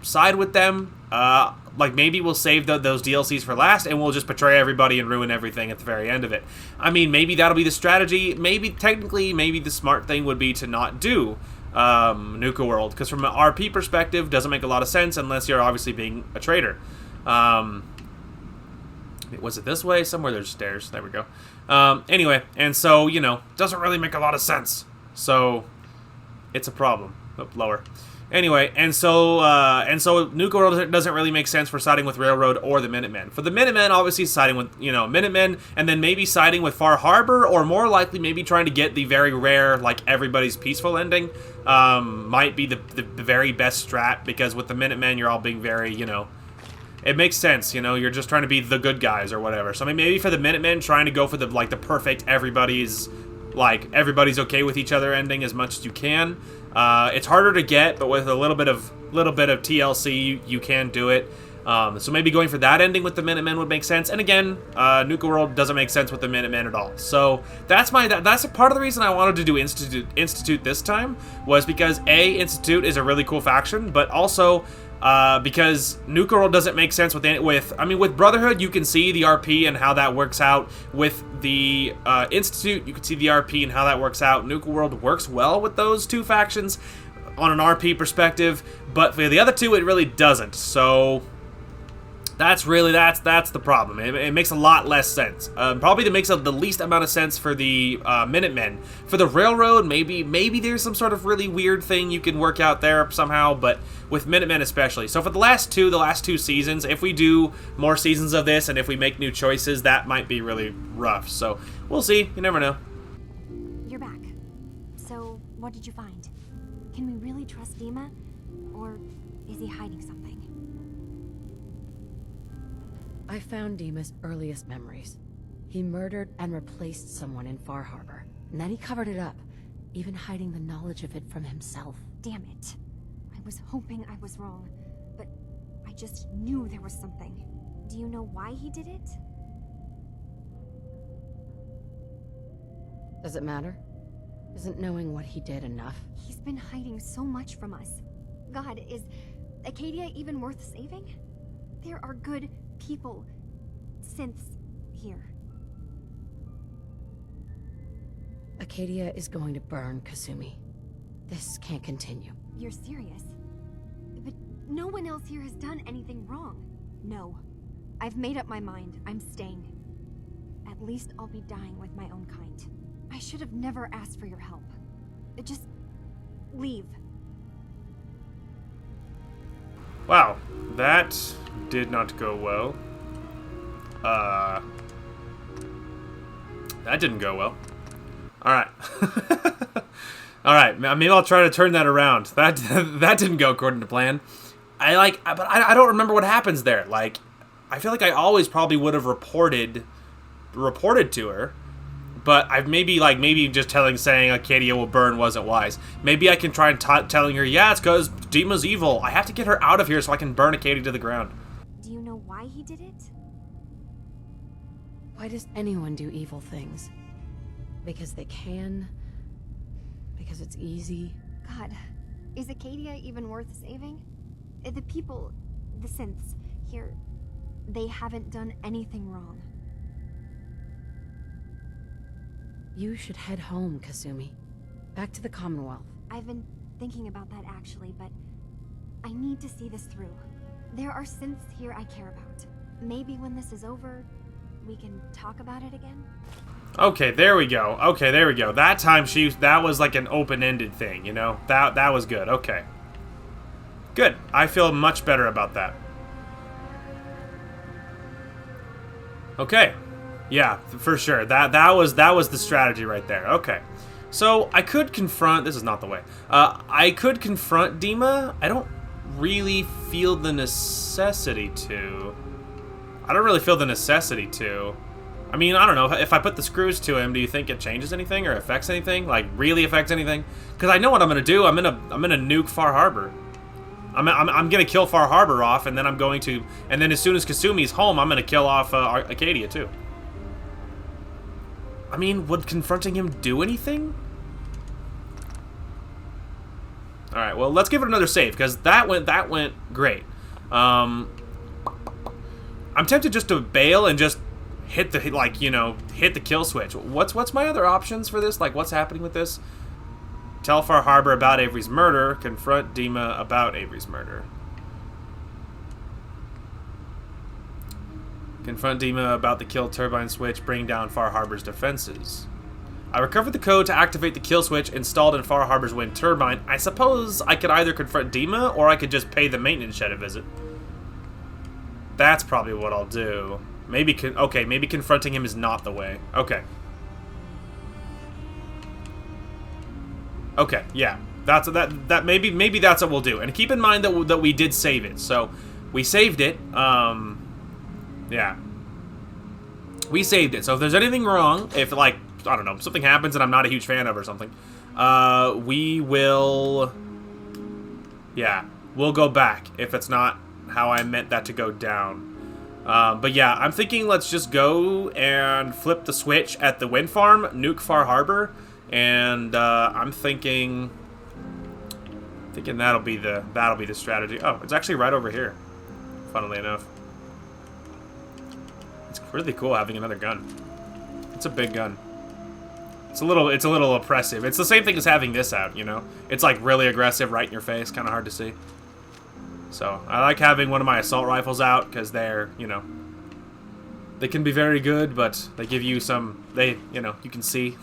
side with them, like maybe we'll save those DLCs for last and we'll just betray everybody and ruin everything at the very end of it. I mean, maybe that'll be the strategy. Maybe technically, maybe the smart thing would be to not do Nuka World, because from an RP perspective, doesn't make a lot of sense unless you're obviously being a traitor. Was it this way? Somewhere there's stairs. There we go. Anyway, and so, you know, doesn't really make a lot of sense. So, it's a problem. Oh, lower. Anyway, and so Nuka World doesn't really make sense for siding with Railroad or the Minutemen. For the Minutemen, obviously siding with, you know, Minutemen, and then maybe siding with Far Harbor, or more likely maybe trying to get the very rare, like, everybody's peaceful ending, might be the very best strat, because with the Minutemen, you're all being very, you know, it makes sense, you know, you're just trying to be the good guys or whatever. So I mean, maybe for the Minutemen, trying to go for the, like, the perfect everybody's okay with each other ending as much as you can. It's harder to get, but with a little bit of TLC, you can do it. So maybe going for that ending with the Minutemen would make sense. And again, Nuka World doesn't make sense with the Minutemen at all. So that's a part of the reason I wanted to do Institute this time, was because Institute is a really cool faction, but also because Nuka World doesn't make sense with Brotherhood, you can see the RP and how that works out. With the Institute, you can see the RP and how that works out. Nuka World works well with those 2 factions on an RP perspective, but for the other 2, it really doesn't. So that's the problem. It makes a lot less sense. Probably that makes the least amount of sense for the Minutemen. For the Railroad, maybe there's some sort of really weird thing you can work out there somehow, but with Minutemen especially. So for the last two seasons, if we do more seasons of this and if we make new choices, that might be really rough. So we'll see. You never know. You're back. So, what did you find? Can we really trust Dima? Or is he hiding something? I found Dima's earliest memories. He murdered and replaced someone in Far Harbor, and then he covered it up, even hiding the knowledge of it from himself. Damn it. I was hoping I was wrong, but I just knew there was something. Do you know why he did it? Does it matter? Isn't knowing what he did enough? He's been hiding so much from us. God, is Acadia even worth saving? There are good people, synths, here. Acadia is going to burn, Kasumi. This can't continue. You're serious? But no one else here has done anything wrong. No. I've made up my mind. I'm staying. At least I'll be dying with my own kind. I should have never asked for your help. Just leave. Wow, that did not go well. That didn't go well. Alright. Alright, maybe I'll try to turn that around. That didn't go according to plan. But I don't remember what happens there. Like, I feel like I always probably would have reported to her. But I've maybe just saying Acadia will burn wasn't wise. Maybe I can try and telling her, yeah, it's because Dima's evil. I have to get her out of here so I can burn Acadia to the ground. Do you know why he did it? Why does anyone do evil things? Because they can? Because it's easy? God, is Acadia even worth saving? The people, the synths, here, they haven't done anything wrong. You should head home, Kasumi. Back to the Commonwealth. I've been thinking about that actually, but I need to see this through. There are synths here I care about. Maybe when this is over, we can talk about it again? Okay, there we go. Okay, there we go. That time that was like an open-ended thing, you know? That was good. Okay. Good. I feel much better about that. Okay. Yeah, for sure. That was the strategy right there. Okay. So, I could confront... This is not the way. I could confront Dima. I don't really feel the necessity to. I mean, I don't know. If I put the screws to him, do you think it changes anything or affects anything? Like, really affects anything? Because I know what I'm going to do. I'm gonna nuke Far Harbor. I'm going to kill Far Harbor off, and then I'm going to... And then as soon as Kasumi's home, I'm going to kill off Acadia, too. I mean, would confronting him do anything? Alright, well, let's give it another save, because that went great. I'm tempted just to bail and just hit the, like, you know, hit the kill switch. What's my other options for this? Like, what's happening with this? Tell Far Harbor about Avery's murder. Confront Dima about Avery's murder. Confront Dima about the kill turbine switch. Bring down Far Harbor's defenses. I recovered the code to activate the kill switch installed in Far Harbor's wind turbine. I suppose I could either confront Dima or I could just pay the maintenance shed a visit. That's probably what I'll do. Maybe confronting him is not the way. Okay. Okay, yeah. Maybe that's what we'll do. And keep in mind that we did save it. So, we saved it. Yeah. We saved it. So if there's anything wrong, if, like, I don't know, something happens that I'm not a huge fan of or something, we will... Yeah, we'll go back if it's not how I meant that to go down. But yeah, I'm thinking let's just go and flip the switch at the wind farm, nuke Far Harbor, and I'm thinking that'll be the strategy. Oh, it's actually right over here. Funnily enough, it's really cool having another gun. It's a big gun. It's a little oppressive. It's the same thing as having this out, you know. It's like really aggressive, right in your face, kind of hard to see. So I like having one of my assault rifles out because they're, you know, they can be very good, but they give you some, you know, you can see.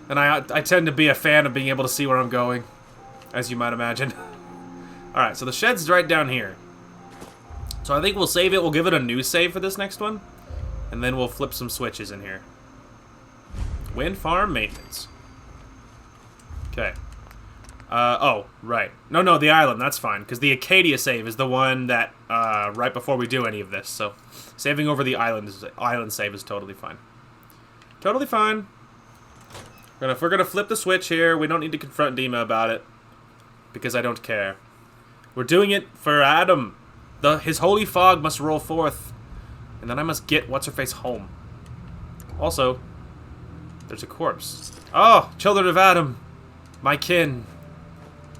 And I tend to be a fan of being able to see where I'm going, as you might imagine. Alright, so the shed's right down here. So I think we'll save it. We'll give it a new save for this next one. And then we'll flip some switches in here. Wind farm maintenance. Okay. Oh, right. No, the island. That's fine. Because the Acadia save is the one that, right before we do any of this. So, saving over the island save is totally fine. Totally fine. If we're gonna flip the switch here, we don't need to confront Dima about it. Because I don't care. We're doing it for Adam. His holy fog must roll forth. And then I must get What's-Her-Face home. Also, there's a corpse. Oh, children of Adam. My kin.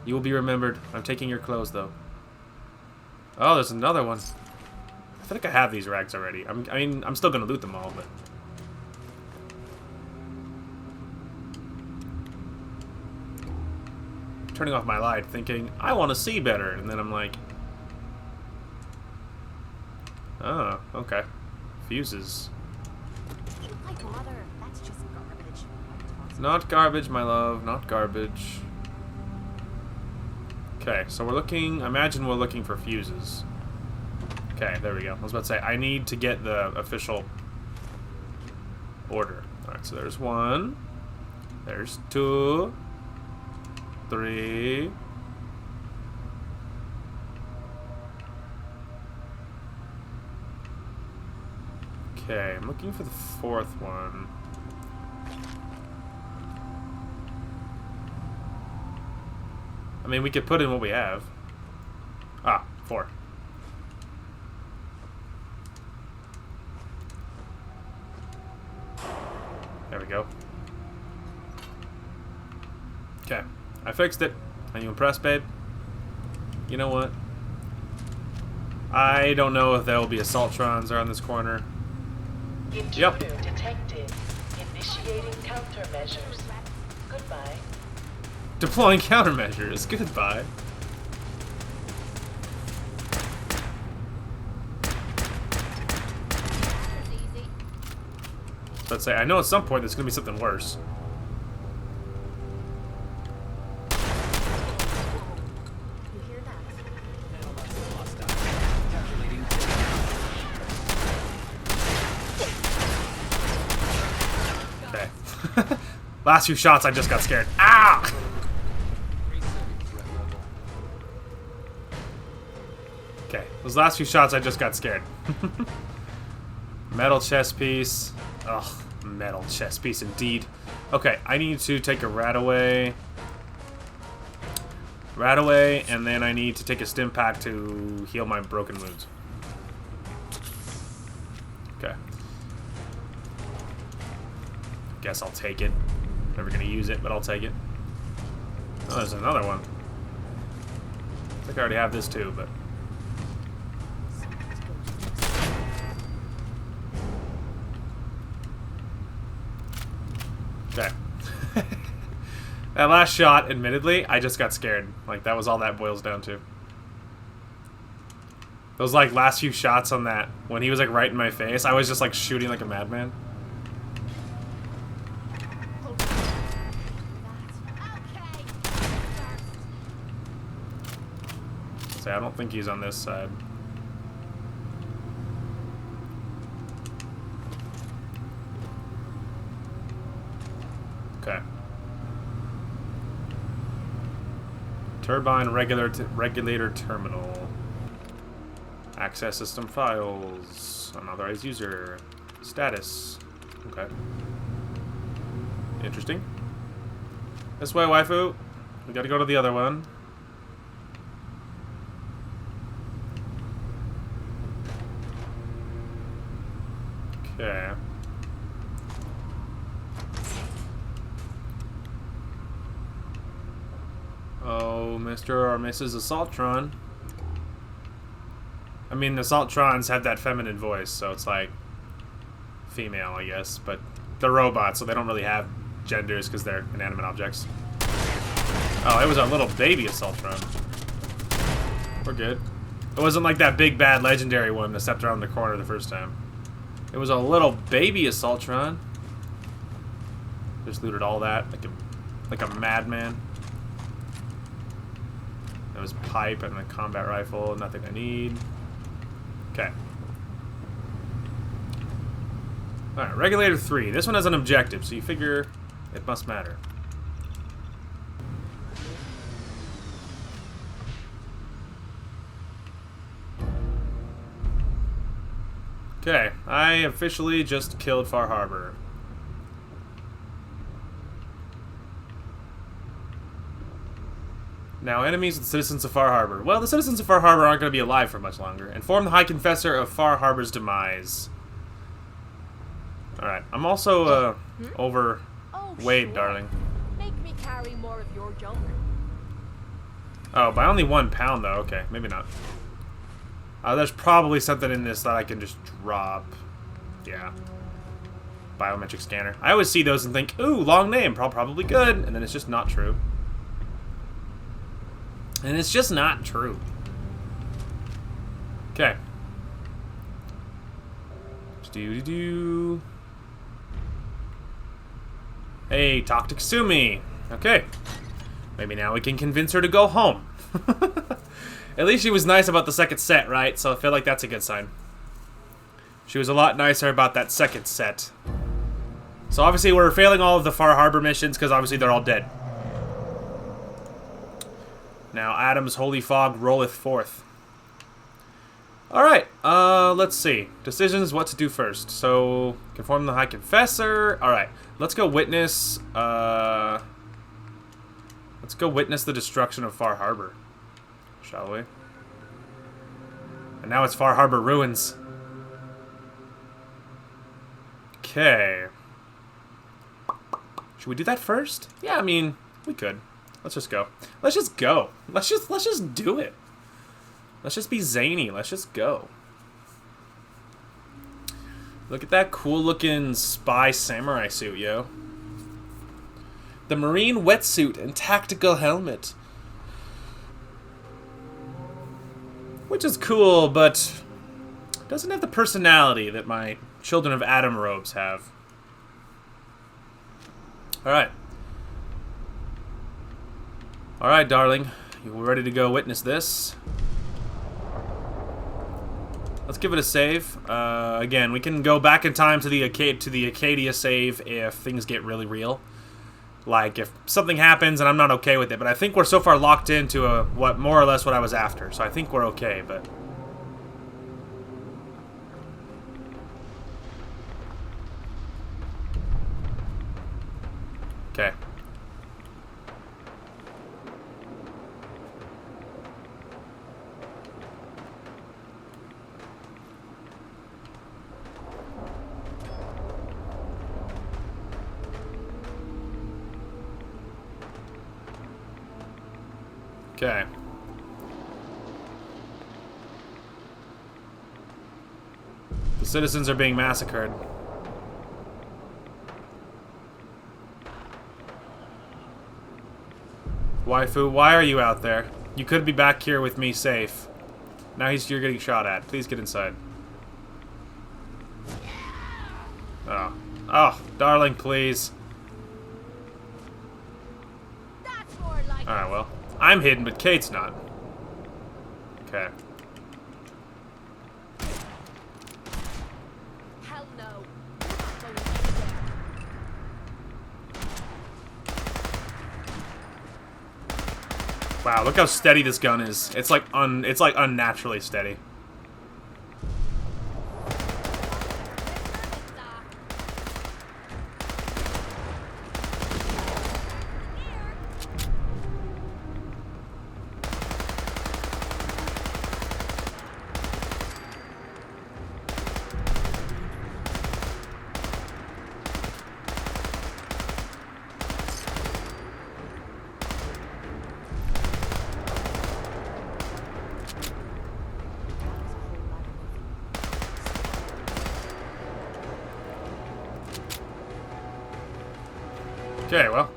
You will be remembered. I'm taking your clothes, though. Oh, there's another one. I feel like I have these rags already. I mean, I'm still gonna loot them all, but... turning off my light, thinking, I want to see better. And then I'm like, oh, okay. Fuses. Why bother? That's just garbage. Not garbage, my love. Not garbage. Okay, so we're looking... Imagine we're looking for fuses. Okay, there we go. I was about to say, I need to get the official order. Alright, so there's 1. There's 2. 3. Okay, I'm looking for the 4th one. I mean, we could put in what we have. Ah, 4. There we go. Okay, I fixed it. Are you impressed, babe? You know what? I don't know if there will be assaultrons around this corner. Intruder detected. Initiating countermeasures. Goodbye. Deploying countermeasures. Goodbye. Let's say, I know at some point there's going to be something worse. Okay. Last few shots, I just got scared. Ah! Okay, those last few shots, I just got scared. Metal chest piece. Ugh, metal chest piece indeed. Okay, I need to take a rat away. Rat away, and then I need to take a stim pack to heal my broken wounds. Okay. Guess I'll take it. Never gonna use it, but I'll take it. Oh, there's another one. I think I already have this too, but... Okay. That last shot, admittedly, I just got scared. Like, that was all that boils down to. Those, like, last few shots on that, when he was, like, right in my face, I was just, like, shooting like a madman. See, I don't think he's on this side. Okay. Turbine regulator terminal. Access system files. Unauthorized user. Status. Okay. Interesting. This way, waifu. We gotta go to the other one. Okay. Oh, Mr. or Mrs. Assaultron. I mean, the Assaultrons have that feminine voice, so it's like female, I guess. But they're robots, so they don't really have genders because they're inanimate objects. Oh, it was a little baby Assaultron. We're good. It wasn't like that big bad legendary one that stepped around the corner the first time. It was a little baby Assaultron. Just looted all that like a madman. There was pipe and a combat rifle. Nothing I need. Okay. Alright, Regulator 3. This one has an objective, so you figure it must matter. Okay, I officially just killed Far Harbor. Now, enemies of the citizens of Far Harbor. Well, the citizens of Far Harbor aren't going to be alive for much longer. Inform the High Confessor of Far Harbor's demise. Alright, I'm also, overweight, sure. darling. Make me carry more of your junk. Oh, by only 1 pound, though. Okay, maybe not. There's probably something in this that I can just drop. Yeah. Biometric scanner. I always see those and think, ooh, long name, probably good. And then it's just not true. And it's just not true. Okay. Do-do-do. Hey, talk to Kasumi. Okay. Maybe now we can convince her to go home. At least she was nice about the second set, right? So I feel like that's a good sign. She was a lot nicer about that second set. So obviously we're failing all of the Far Harbor missions because obviously they're all dead. Now Adam's holy fog rolleth forth. Alright, let's see. Decisions, what to do first. So, conform the High Confessor. Alright, let's go witness, let's go witness the destruction of Far Harbor. Shall we? And now it's Far Harbor ruins. Okay. Should we do that first? Yeah, I mean, we could. Let's just go. Let's just go. Let's just do it. Let's just be zany. Let's just go. Look at that cool looking spy samurai suit, yo. The marine wetsuit and tactical helmet. Which is cool, but doesn't have the personality that my Children of Adam robes have. Alright. Alright, darling. You ready to go witness this? Let's give it a save. Again, we can go back in time to the Acadia save if things get really real. Like, if something happens and I'm not okay with it. But I think we're so far locked into what more or less what I was after. So I think we're okay, but... Okay. Okay. The citizens are being massacred. Waifu, why are you out there? You could be back here with me safe. Now you're getting shot at. Please get inside. Oh. Oh, darling, please. Alright, well. I'm hidden, but Kate's not. Okay. Hell no. Wow, look how steady this gun is. It's like unnaturally steady. Okay, well,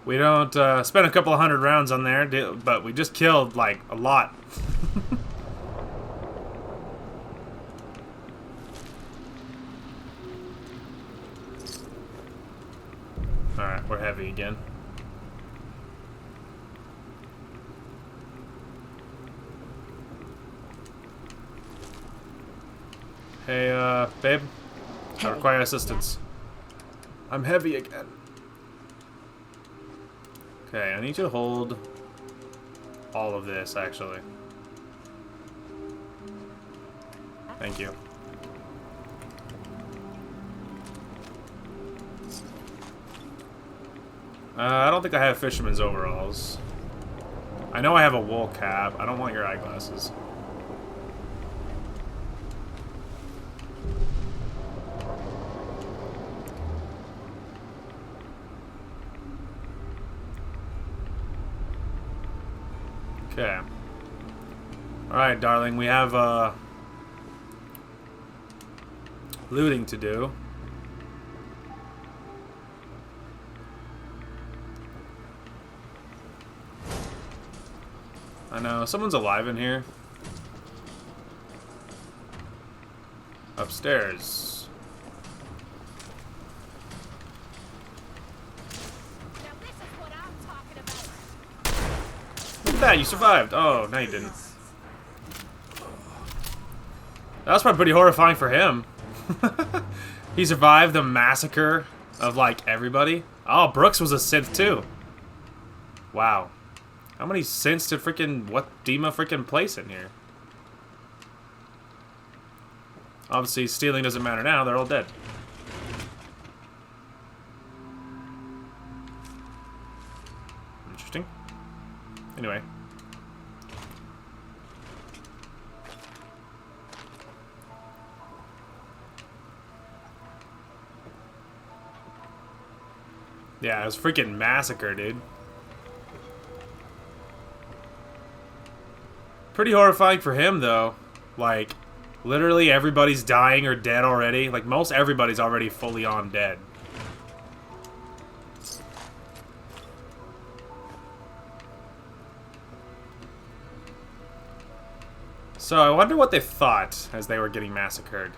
we don't spend a couple of 100 rounds on there, but we just killed, like, a lot. Alright, we're heavy again. Hey, babe. I require assistance. I'm heavy again. Okay, I need you to hold all of this, actually. Thank you. I don't think I have fisherman's overalls. I know I have a wool cap. I don't want your eyeglasses. Okay. Alright, darling, we have, looting to do. I know. Someone's alive in here. Upstairs. Now this is what I'm talking about. Look at that, you survived. Oh, no you didn't. That was probably pretty horrifying for him. He survived the massacre of, like, everybody. Oh, Brooks was a synth, too. Wow. How many synths did freaking what Dima freaking place in here? Obviously, stealing doesn't matter now. They're all dead. Interesting. Anyway. Yeah, it was freaking massacre, dude. Pretty horrifying for him, though. Like, literally everybody's dying or dead already. Like, most everybody's already fully on dead. So, I wonder what they thought as they were getting massacred.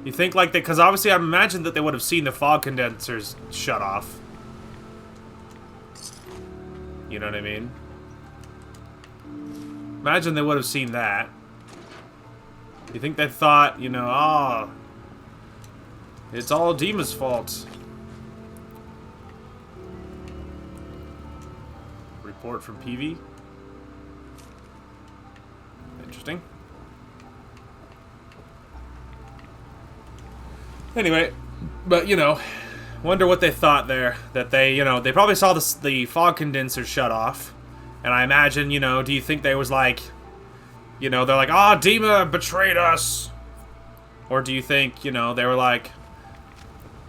You think, like, because obviously I imagine that they would have seen the fog condensers shut off. You know what I mean? Imagine they would have seen that. You think they thought, you know, oh, it's all Dima's fault. Report from PV. Interesting. Anyway, but, you know, wonder what they thought there. That they, you know, they probably saw the fog condenser shut off. And I imagine, you know, do you think they was like, you know, they're like, ah, oh, Dima betrayed us. Or do you think, you know, they were like,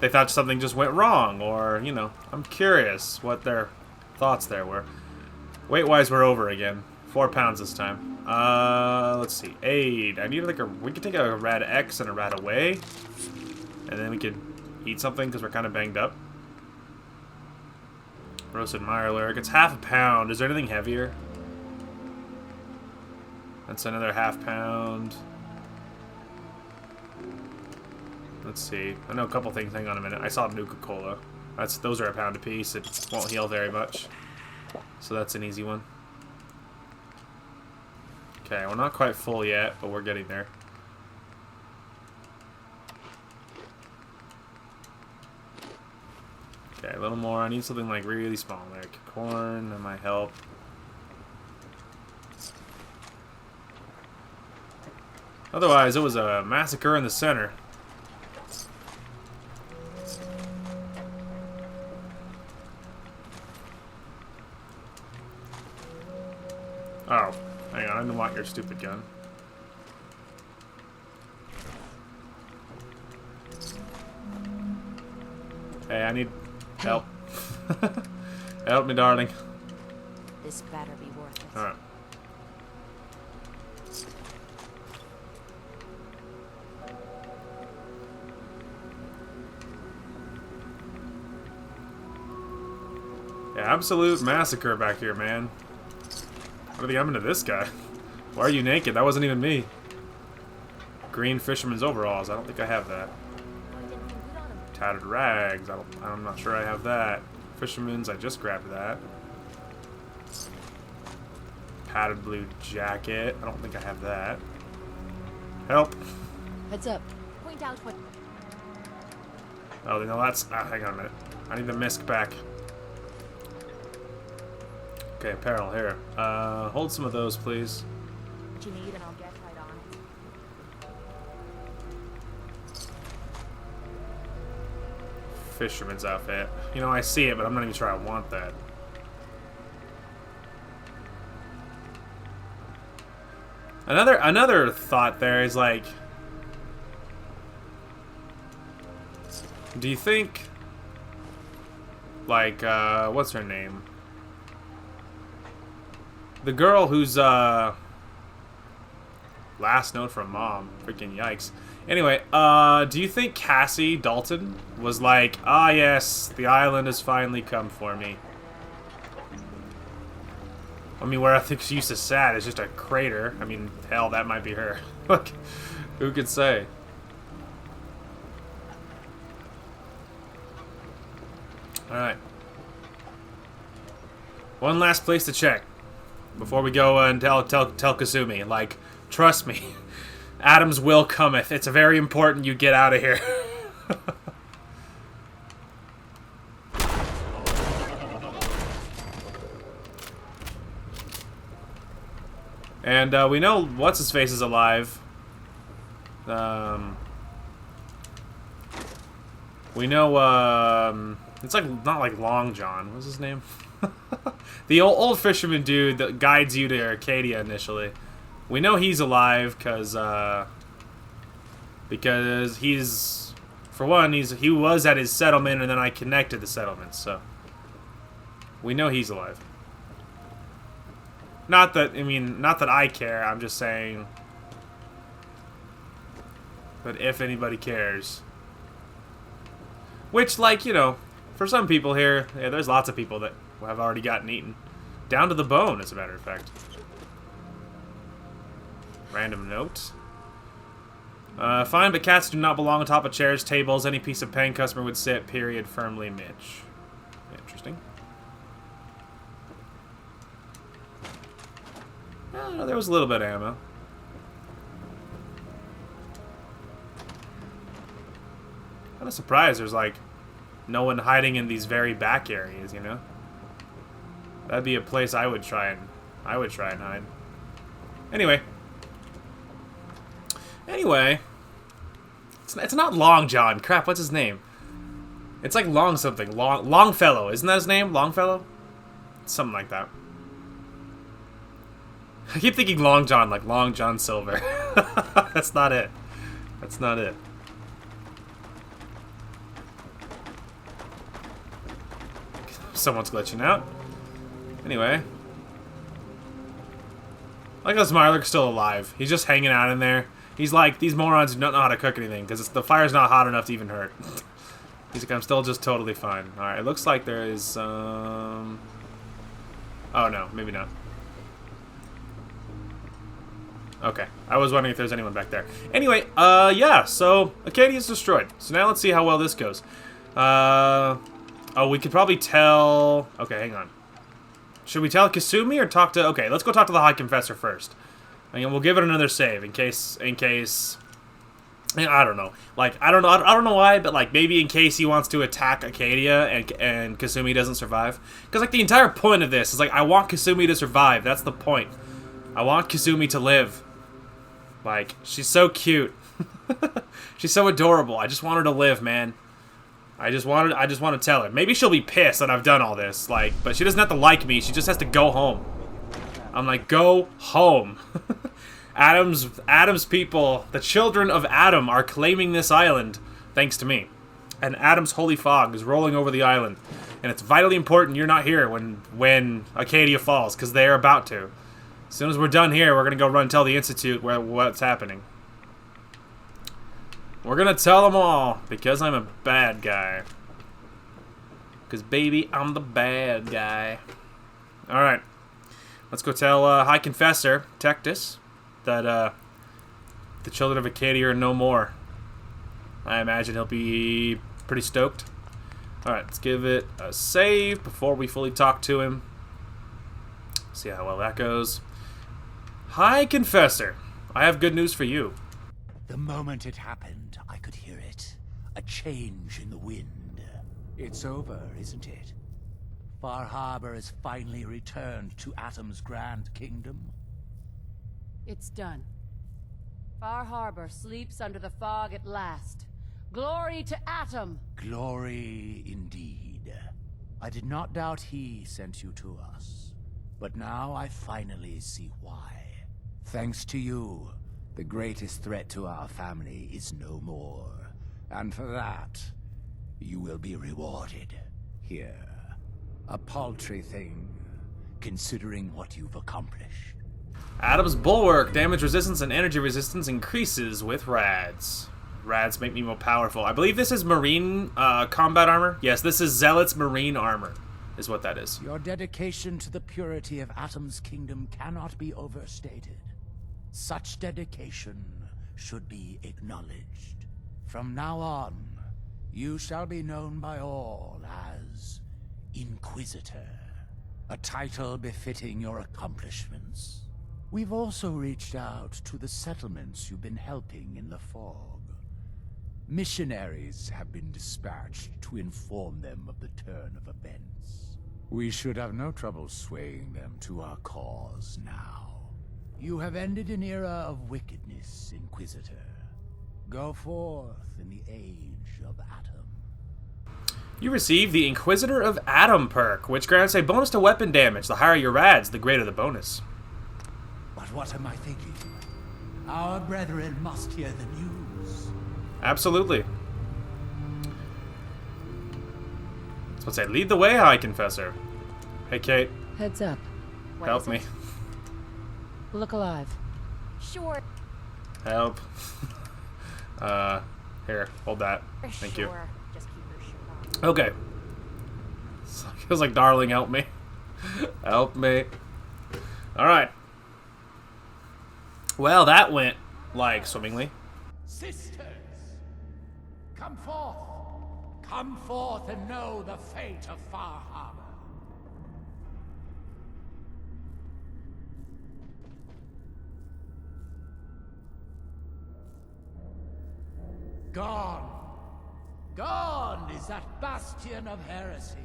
they thought something just went wrong? Or, you know, I'm curious what their thoughts there were. Weight-wise, we're over again. 4 pounds this time. Let's see. Aid. I need like we could take a rad X and a rad away. And then we could eat something because we're kind of banged up. Roasted Mirelurk. It's half a pound. Is there anything heavier? That's another half pound. Let's see. I know a couple things. Hang on a minute. I saw Nuka-Cola. Those are a pound apiece. It won't heal very much. So that's an easy one. Okay, we're not quite full yet, but we're getting there. Okay, a little more. I need something like really small, like corn. That might help. Otherwise, it was a massacre in the center. Oh, hang on. I didn't want your stupid gun. Hey, I need help. Help me, darling. This better be worth it. Alright. Yeah, absolute massacre back here, man. What are they happening to this guy? Why are you naked? That wasn't even me. Green fisherman's overalls. I don't think I have that. Tattered rags. I'm not sure I have that. Fisherman's. I just grabbed that. Padded blue jacket. I don't think I have that. Help. Heads up. Point out what. Oh, no, that's. Hang on a minute. I need the misc back. Okay, apparel here. Hold some of those, please. What you need, and I'll get right on it. Fisherman's outfit. You know, I see it, but I'm not even sure I want that. Another thought there is like, do you think, like, what's her name? The girl who's, last note from mom. Freaking yikes. Anyway, do you think Cassie Dalton was like, ah yes, the island has finally come for me? I mean, where I think she used to sat is just a crater. I mean, hell, that might be her. Look, who could say? Alright. One last place to check before we go and tell Kasumi. Like, trust me, Adam's will cometh. It's very important you get out of here. And we know what's-his-face is alive. We know, it's like, not like Long John. What's his name? The old fisherman dude that guides you to Arcadia initially. We know he's alive because he's, for one, he was at his settlement and then I connected the settlement, so we know he's alive. Not that I care, I'm just saying that if anybody cares. Which, like, you know, for some people here, yeah, there's lots of people that have already gotten eaten. Down to the bone, as a matter of fact. Random note. Fine, but cats do not belong on top of chairs, tables, any piece of paying customer would sit, period, firmly, Mitch. Interesting. Oh, there was a little bit of ammo. Kind of surprised there's, like, no one hiding in these very back areas, you know? That'd be a place I would try and hide. Anyway, it's not Long John. Crap, what's his name? It's like Long something. Longfellow, isn't that his name? Longfellow? Something like that. I keep thinking Long John, like Long John Silver. That's not it. That's not it. Someone's glitching out. Anyway. I like how Smiler's still alive. He's just hanging out in there. He's like, these morons do not know how to cook anything, because the fire's not hot enough to even hurt. He's like, I'm still just totally fine. Alright, it looks like there is, oh no, maybe not. Okay, I was wondering if there's anyone back there. Anyway, yeah, so Acadia's destroyed. So now let's see how well this goes. Oh, we could probably tell... Okay, hang on. Should we tell Kasumi or talk to... Okay, let's go talk to the High Confessor first. And we'll give it another save in case... I don't know. Like, I don't know why, but like maybe in case he wants to attack Acadia and Kasumi doesn't survive. Because like the entire point of this is like I want Kasumi to survive. That's the point. I want Kasumi to live. Like, she's so cute. She's so adorable. I just want her to live, man. I just want to tell her. Maybe she'll be pissed that I've done all this, like, but she doesn't have to like me. She just has to go home. I'm like, go home. Adam's people, the children of Adam, are claiming this island, thanks to me. And Adam's holy fog is rolling over the island, and it's vitally important you're not here when Acadia falls, because they are about to. As soon as we're done here, we're gonna go run and tell the Institute what's happening. We're gonna tell them all, because I'm a bad guy. Because, baby, I'm the bad guy. Alright. Let's go tell High Confessor, Tectus, that the children of Acadia are no more. I imagine he'll be pretty stoked. Alright, let's give it a save before we fully talk to him. See how well that goes. High Confessor, I have good news for you. The moment it happened, I could hear it. A change in the wind. It's over, isn't it? Far Harbor has finally returned to Atom's Grand Kingdom. It's done. Far Harbor sleeps under the fog at last. Glory to Atom! Glory indeed. I did not doubt he sent you to us. But now I finally see why. Thanks to you, the greatest threat to our family is no more. And for that, you will be rewarded. Here. A paltry thing, considering what you've accomplished. Adam's bulwark, damage resistance and energy resistance increases with rads. Rads make me more powerful. I believe this is marine combat armor. Yes, this is Zealot's marine armor is what that is. Your dedication to the purity of Atom's kingdom cannot be overstated. Such dedication should be acknowledged. From now on, you shall be known by all as Inquisitor, a title befitting your accomplishments. We've also reached out to the settlements you've been helping in the fog. Missionaries have been dispatched to inform them of the turn of events. We should have no trouble swaying them to our cause now. You have ended an era of wickedness, Inquisitor. Go forth in the age of Atom. You receive the Inquisitor of Atom perk, which grants a bonus to weapon damage. The higher your rads, the greater the bonus. But what am I thinking? Our brethren must hear the news. Absolutely. Let's say, lead the way, High Confessor. Hey, Kate. Heads up. Help me. Look alive. Sure. Help. Here, hold that. Thank you. Just keep your shirt on. Okay. Feels like, darling, help me. Help me. Alright. Well, that went, like, swimmingly. Sisters, come forth. Come forth and know the fate of Far Harbor. Gone. Gone is that bastion of heresy.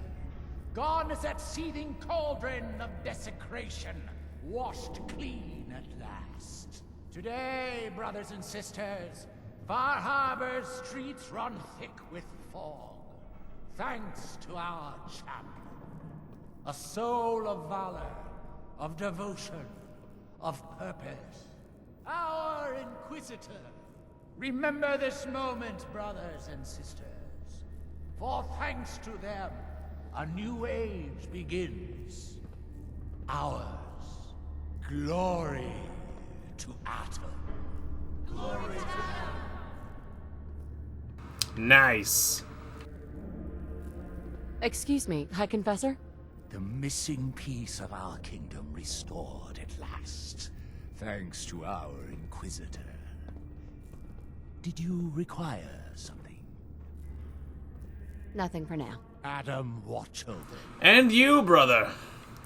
Gone is that seething cauldron of desecration, washed clean at last. Today, brothers and sisters, Far Harbor's streets run thick with fog, thanks to our champion. A soul of valor, of devotion, of purpose. Our Inquisitor. Remember this moment, brothers and sisters, for thanks to them, a new age begins. Ours. Glory to Atom. Glory to Atom. Nice. Excuse me, High Confessor? The missing piece of our kingdom restored at last, thanks to our Inquisitor. Did you require something? Nothing for now. Atom, watch over. And you, brother.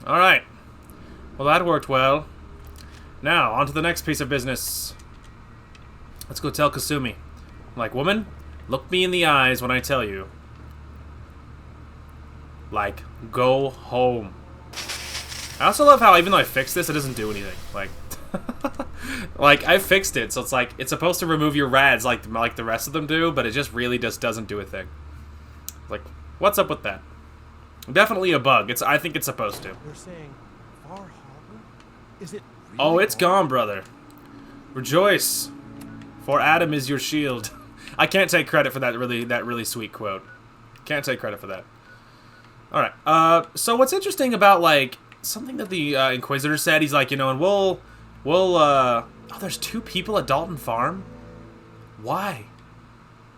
Alright. Well, that worked well. Now, on to the next piece of business. Let's go tell Kasumi. Like, woman, look me in the eyes when I tell you. Like, go home. I also love how, even though I fixed this, it doesn't do anything. Like, like, I fixed it, so it's like, it's supposed to remove your rads like the rest of them do, but it just really just doesn't do a thing. Like, what's up with that? Definitely a bug. I think it's supposed to. You're saying Far Harbor? Is it really Oh, it's gone, brother. Rejoice, for Atom is your shield. I can't take credit for that really sweet quote. Can't take credit for that. All right. So what's interesting about, like, something that the Inquisitor said, he's like, you know, and we'll oh, there's 2 people at Dalton Farm? Why?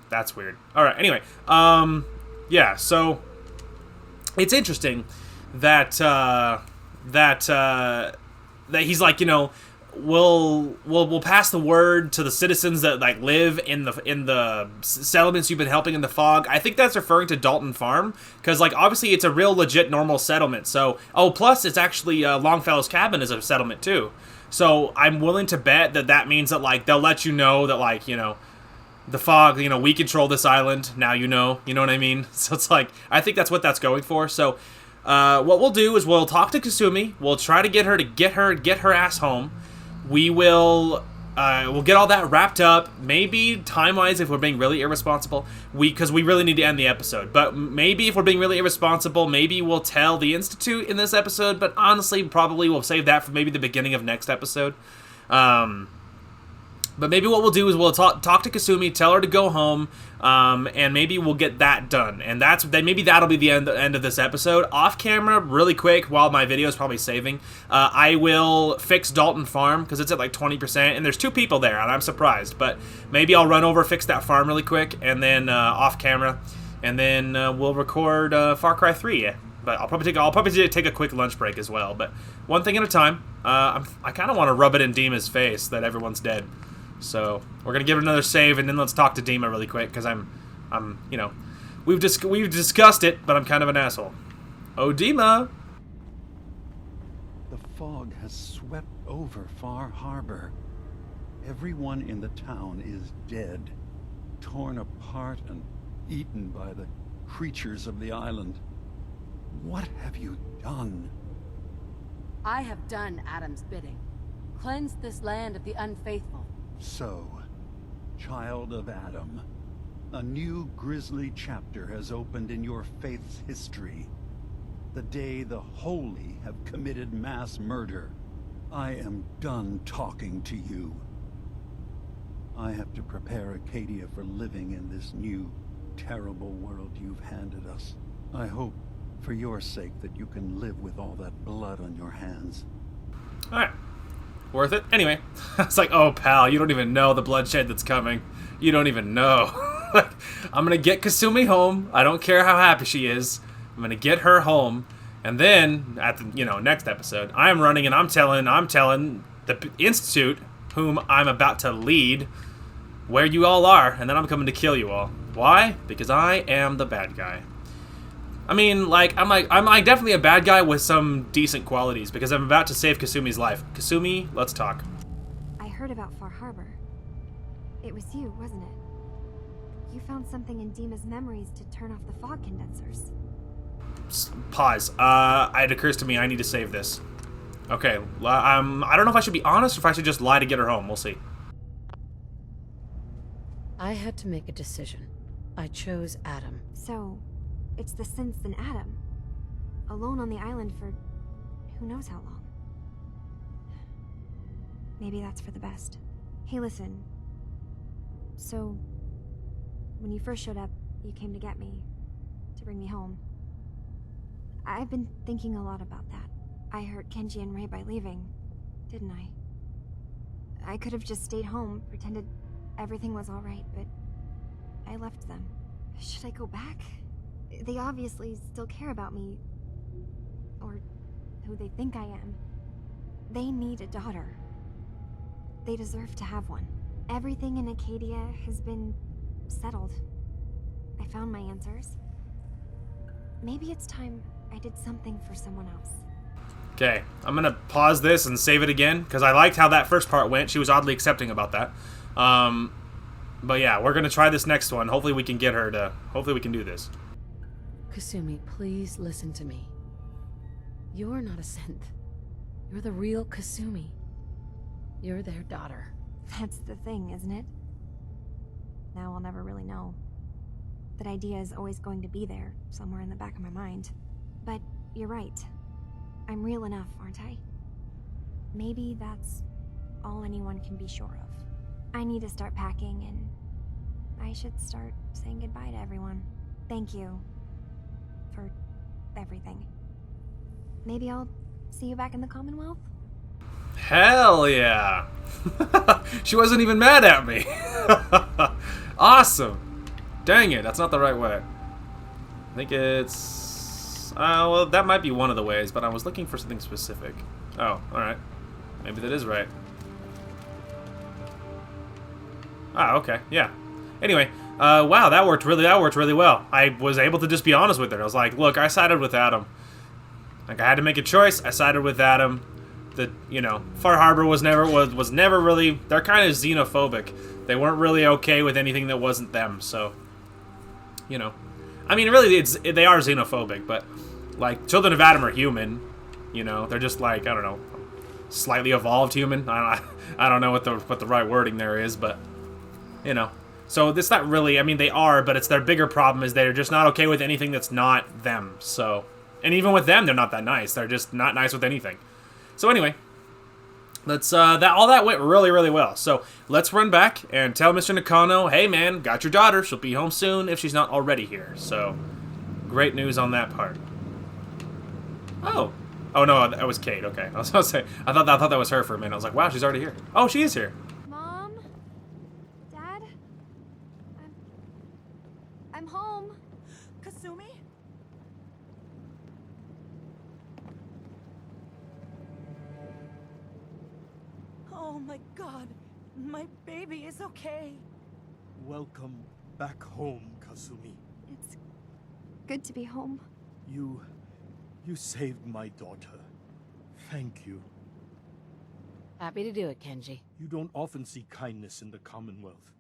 That's weird. All right. Anyway, yeah. So it's interesting that that he's like, you know, we'll pass the word to the citizens that like live in the settlements you've been helping in the fog. I think that's referring to Dalton Farm, because like obviously it's a real legit normal settlement. So plus it's actually Longfellow's Cabin is a settlement too. So I'm willing to bet that that means that like they'll let you know that like, you know, the fog, you know, we control this island now, you know what I mean. So it's like I think that's what that's going for. So what we'll do is we'll talk to Kasumi. We'll try to get her ass home. We will we'll get all that wrapped up. Maybe time-wise, if we're being really irresponsible, because we really need to end the episode. But maybe if we're being really irresponsible, maybe we'll tell the Institute in this episode. But honestly, probably we'll save that for maybe the beginning of next episode. But maybe what we'll do is we'll talk to Kasumi, tell her to go home, and maybe we'll get that done. And maybe that'll be the end of this episode. Off camera, really quick, while my video is probably saving, I will fix Dalton Farm, because it's at like 20%, and there's 2 people there, and I'm surprised. But maybe I'll run over, fix that farm really quick, and then off camera, and then we'll record Far Cry 3. But I'll probably take a quick lunch break as well. But one thing at a time. I kind of want to rub it in Dima's face that everyone's dead. So we're gonna give it another save, and then let's talk to Dima really quick because I'm, you know, we've discussed it, but I'm kind of an asshole. Oh, Dima. The fog has swept over Far Harbor. Everyone in the town is dead, torn apart and eaten by the creatures of the island. What have you done? I have done Adam's bidding. Cleansed this land of the unfaithful. So, child of Adam, a new grisly chapter has opened in your faith's history. The day the holy have committed mass murder. I am done talking to you. I have to prepare Acadia for living in this new, terrible world you've handed us. I hope, for your sake, that you can live with all that blood on your hands. Alright. Worth it? Anyway. It's like, oh, pal, you don't even know the bloodshed that's coming. You don't even know. I'm gonna get Kasumi home. I don't care how happy she is. I'm gonna get her home. And then, at the, next episode, I'm running and I'm telling the Institute, whom I'm about to lead, where you all are, and then I'm coming to kill you all. Why? Because I am the bad guy. I mean, I'm definitely a bad guy with some decent qualities, because I'm about to save Kasumi's life. Kasumi, let's talk. I heard about Far Harbor. It was you, wasn't it? You found something in Dima's memories to turn off the fog condensers. Pause. It occurs to me I need to save this. Okay, I don't know if I should be honest or if I should just lie to get her home. We'll see. I had to make a decision. I chose Adam. So, it's the synths and Adam. Alone on the island for who knows how long. Maybe that's for the best. Hey, listen. So, when you first showed up, you came to get me. To bring me home. I've been thinking a lot about that. I hurt Kenji and Ray by leaving, didn't I? I could have just stayed home, pretended everything was alright, but I left them. Should I go back? They obviously still care about me. Or who they think I am. They need a daughter. They deserve to have one. Everything in Acadia has been settled. I found my answers. Maybe it's time I did something for someone else. Okay, I'm gonna pause this and save it again, because I liked how that first part went. She was oddly accepting about that. But yeah, we're gonna try this next one. Hopefully we can get her to... Hopefully we can do this. Kasumi, please listen to me. You're not a synth. You're the real Kasumi. You're their daughter. That's the thing, isn't it? Now I'll never really know. That idea is always going to be there, somewhere in the back of my mind. But you're right. I'm real enough, aren't I? Maybe that's all anyone can be sure of. I need to start packing, and I should start saying goodbye to everyone. Thank you for everything. Maybe I'll see you back in the Commonwealth? Hell yeah! She wasn't even mad at me. Awesome. Dang it, that's not the right way. I think it's... well, that might be one of the ways, but I was looking for something specific. Oh, alright. Maybe that is right. Ah, okay, yeah. Anyway, wow, that worked really well. I was able to just be honest with her. I was like, look, I sided with Adam. Like, I had to make a choice. I sided with Adam. Far Harbor was never really... They're kind of xenophobic. They weren't really okay with anything that wasn't them, so... I mean, really, they are xenophobic, but, like, children of Adam are human. They're just, like, I don't know, slightly evolved human. I don't know what the right wording there is, but, So it's not really, I mean, they are, but it's their bigger problem is they're just not okay with anything that's not them, so... And even with them, they're not that nice. They're just not nice with anything. So anyway, let's all that went really, really well. So let's run back and tell Mr. Nakano, hey man, got your daughter. She'll be home soon if she's not already here. So great news on that part. Oh no, that was Kate. Okay, I was gonna say I thought that was her for a minute. I was like, wow, she's already here. Oh, she is here. Mom, Dad, I'm home. Kasumi? Oh my god, my baby is okay. Welcome back home, Kasumi. It's good to be home. You saved my daughter. Thank you. Happy to do it, Kenji. You don't often see kindness in the Commonwealth.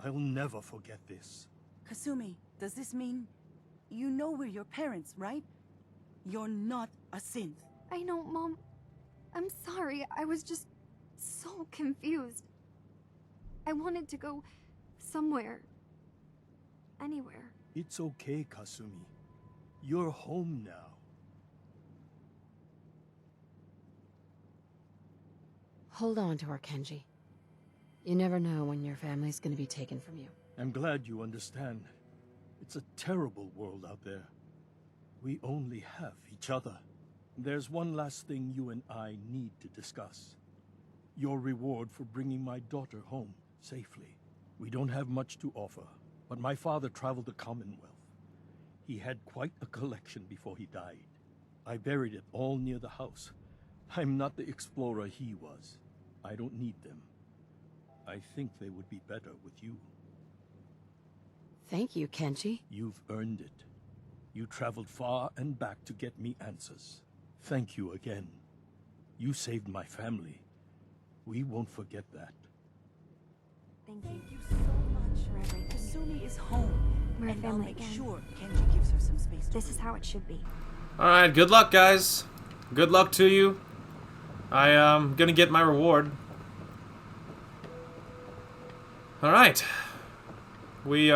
I'll never forget this. Kasumi, does this mean you know we're your parents, right? You're not a synth. I know, Mom. I'm sorry. I was just so confused. I wanted to go somewhere. Anywhere. It's okay, Kasumi. You're home now. Hold on to her, Kenji. You never know when your family's gonna be taken from you. I'm glad you understand. It's a terrible world out there. We only have each other. There's one last thing you and I need to discuss. Your reward for bringing my daughter home safely. We don't have much to offer, but my father traveled the Commonwealth. He had quite a collection before he died. I buried it all near the house. I'm not the explorer he was. I don't need them. I think they would be better with you. Thank you, Kenji. You've earned it. You traveled far and back to get me answers. Thank you again. You saved my family. We won't forget that. Thank you so much. For everything. Kasumi is home. We're a and I'll family make again. sure Kenji gives her some space to This is how it should be. Alright, good luck, guys. Good luck to you. I am gonna get my reward. Alright. We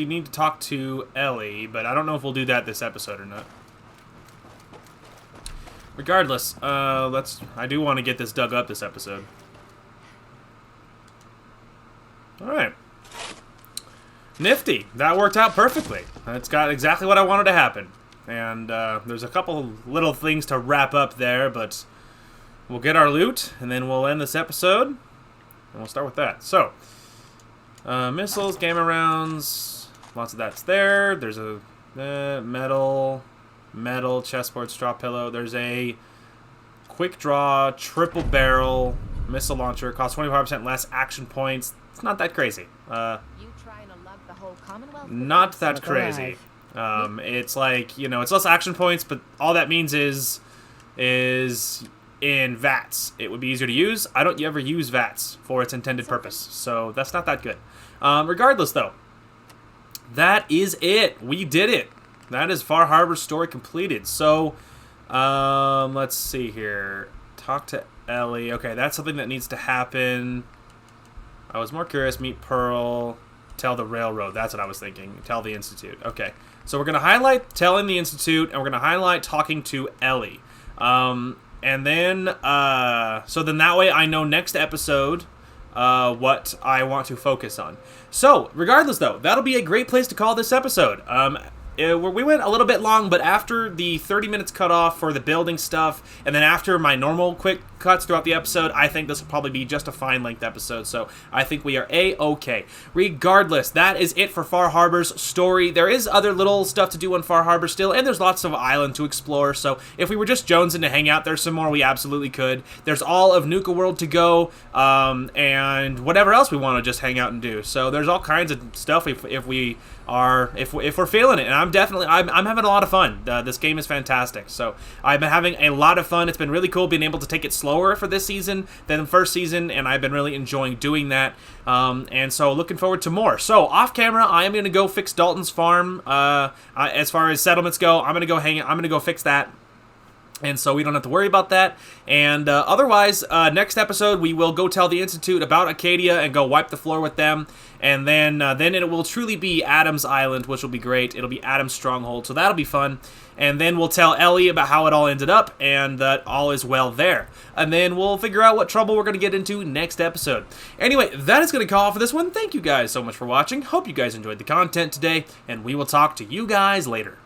need to talk to Ellie, but I don't know if we'll do that this episode or not. Regardless, I do want to get this dug up this episode. Alright. Nifty. That worked out perfectly. It's got exactly what I wanted to happen. And there's a couple little things to wrap up there, but we'll get our loot, and then we'll end this episode. And we'll start with that. So, missiles, gamma rounds, lots of that's there. There's a metal, chessboard, straw pillow. There's a quick draw, triple barrel missile launcher. Costs 25% less action points. It's not that crazy. You trying to lug the whole Commonwealth? Not that crazy. It's like, you know, it's less action points, but all that means is in VATS. It would be easier to use. I don't ever use VATS for its intended purpose, so that's not that good. Regardless, though, that is it. We did it. That is Far Harbor's story completed. So, let's see here. Talk to Ellie. Okay, that's something that needs to happen. I was more curious. Meet Pearl. Tell the Railroad. That's what I was thinking. Tell the Institute. Okay. So we're going to highlight telling the Institute, and we're going to highlight talking to Ellie. And then, so then that way I know next episode what I want to focus on. So, regardless though, that'll be a great place to call this episode. We went a little bit long, but after the 30 minutes cut off for the building stuff, and then after my normal quick cuts throughout the episode, I think this will probably be just a fine length episode, so I think we are A-okay. Regardless, that is it for Far Harbor's story. There is other little stuff to do on Far Harbor still, and there's lots of island to explore, so if we were just jonesing to hang out there some more, we absolutely could. There's all of Nuka World to go, and whatever else we want to just hang out and do. So there's all kinds of stuff if we're feeling it, and I'm having a lot of fun. This game is fantastic, so I've been having a lot of fun. It's been really cool being able to take it slower for this season than the first season, and I've been really enjoying doing that, and so looking forward to more. So off camera, I am going to go fix Dalton's farm. As far as settlements go, I'm going to go fix that. And so we don't have to worry about that. And otherwise, next episode, we will go tell the Institute about Acadia and go wipe the floor with them. And then it will truly be Adam's Island, which will be great. It'll be Adam's Stronghold, so that'll be fun. And then we'll tell Ellie about how it all ended up and that all is well there. And then we'll figure out what trouble we're going to get into next episode. Anyway, that is going to call it for this one. Thank you guys so much for watching. Hope you guys enjoyed the content today, and we will talk to you guys later.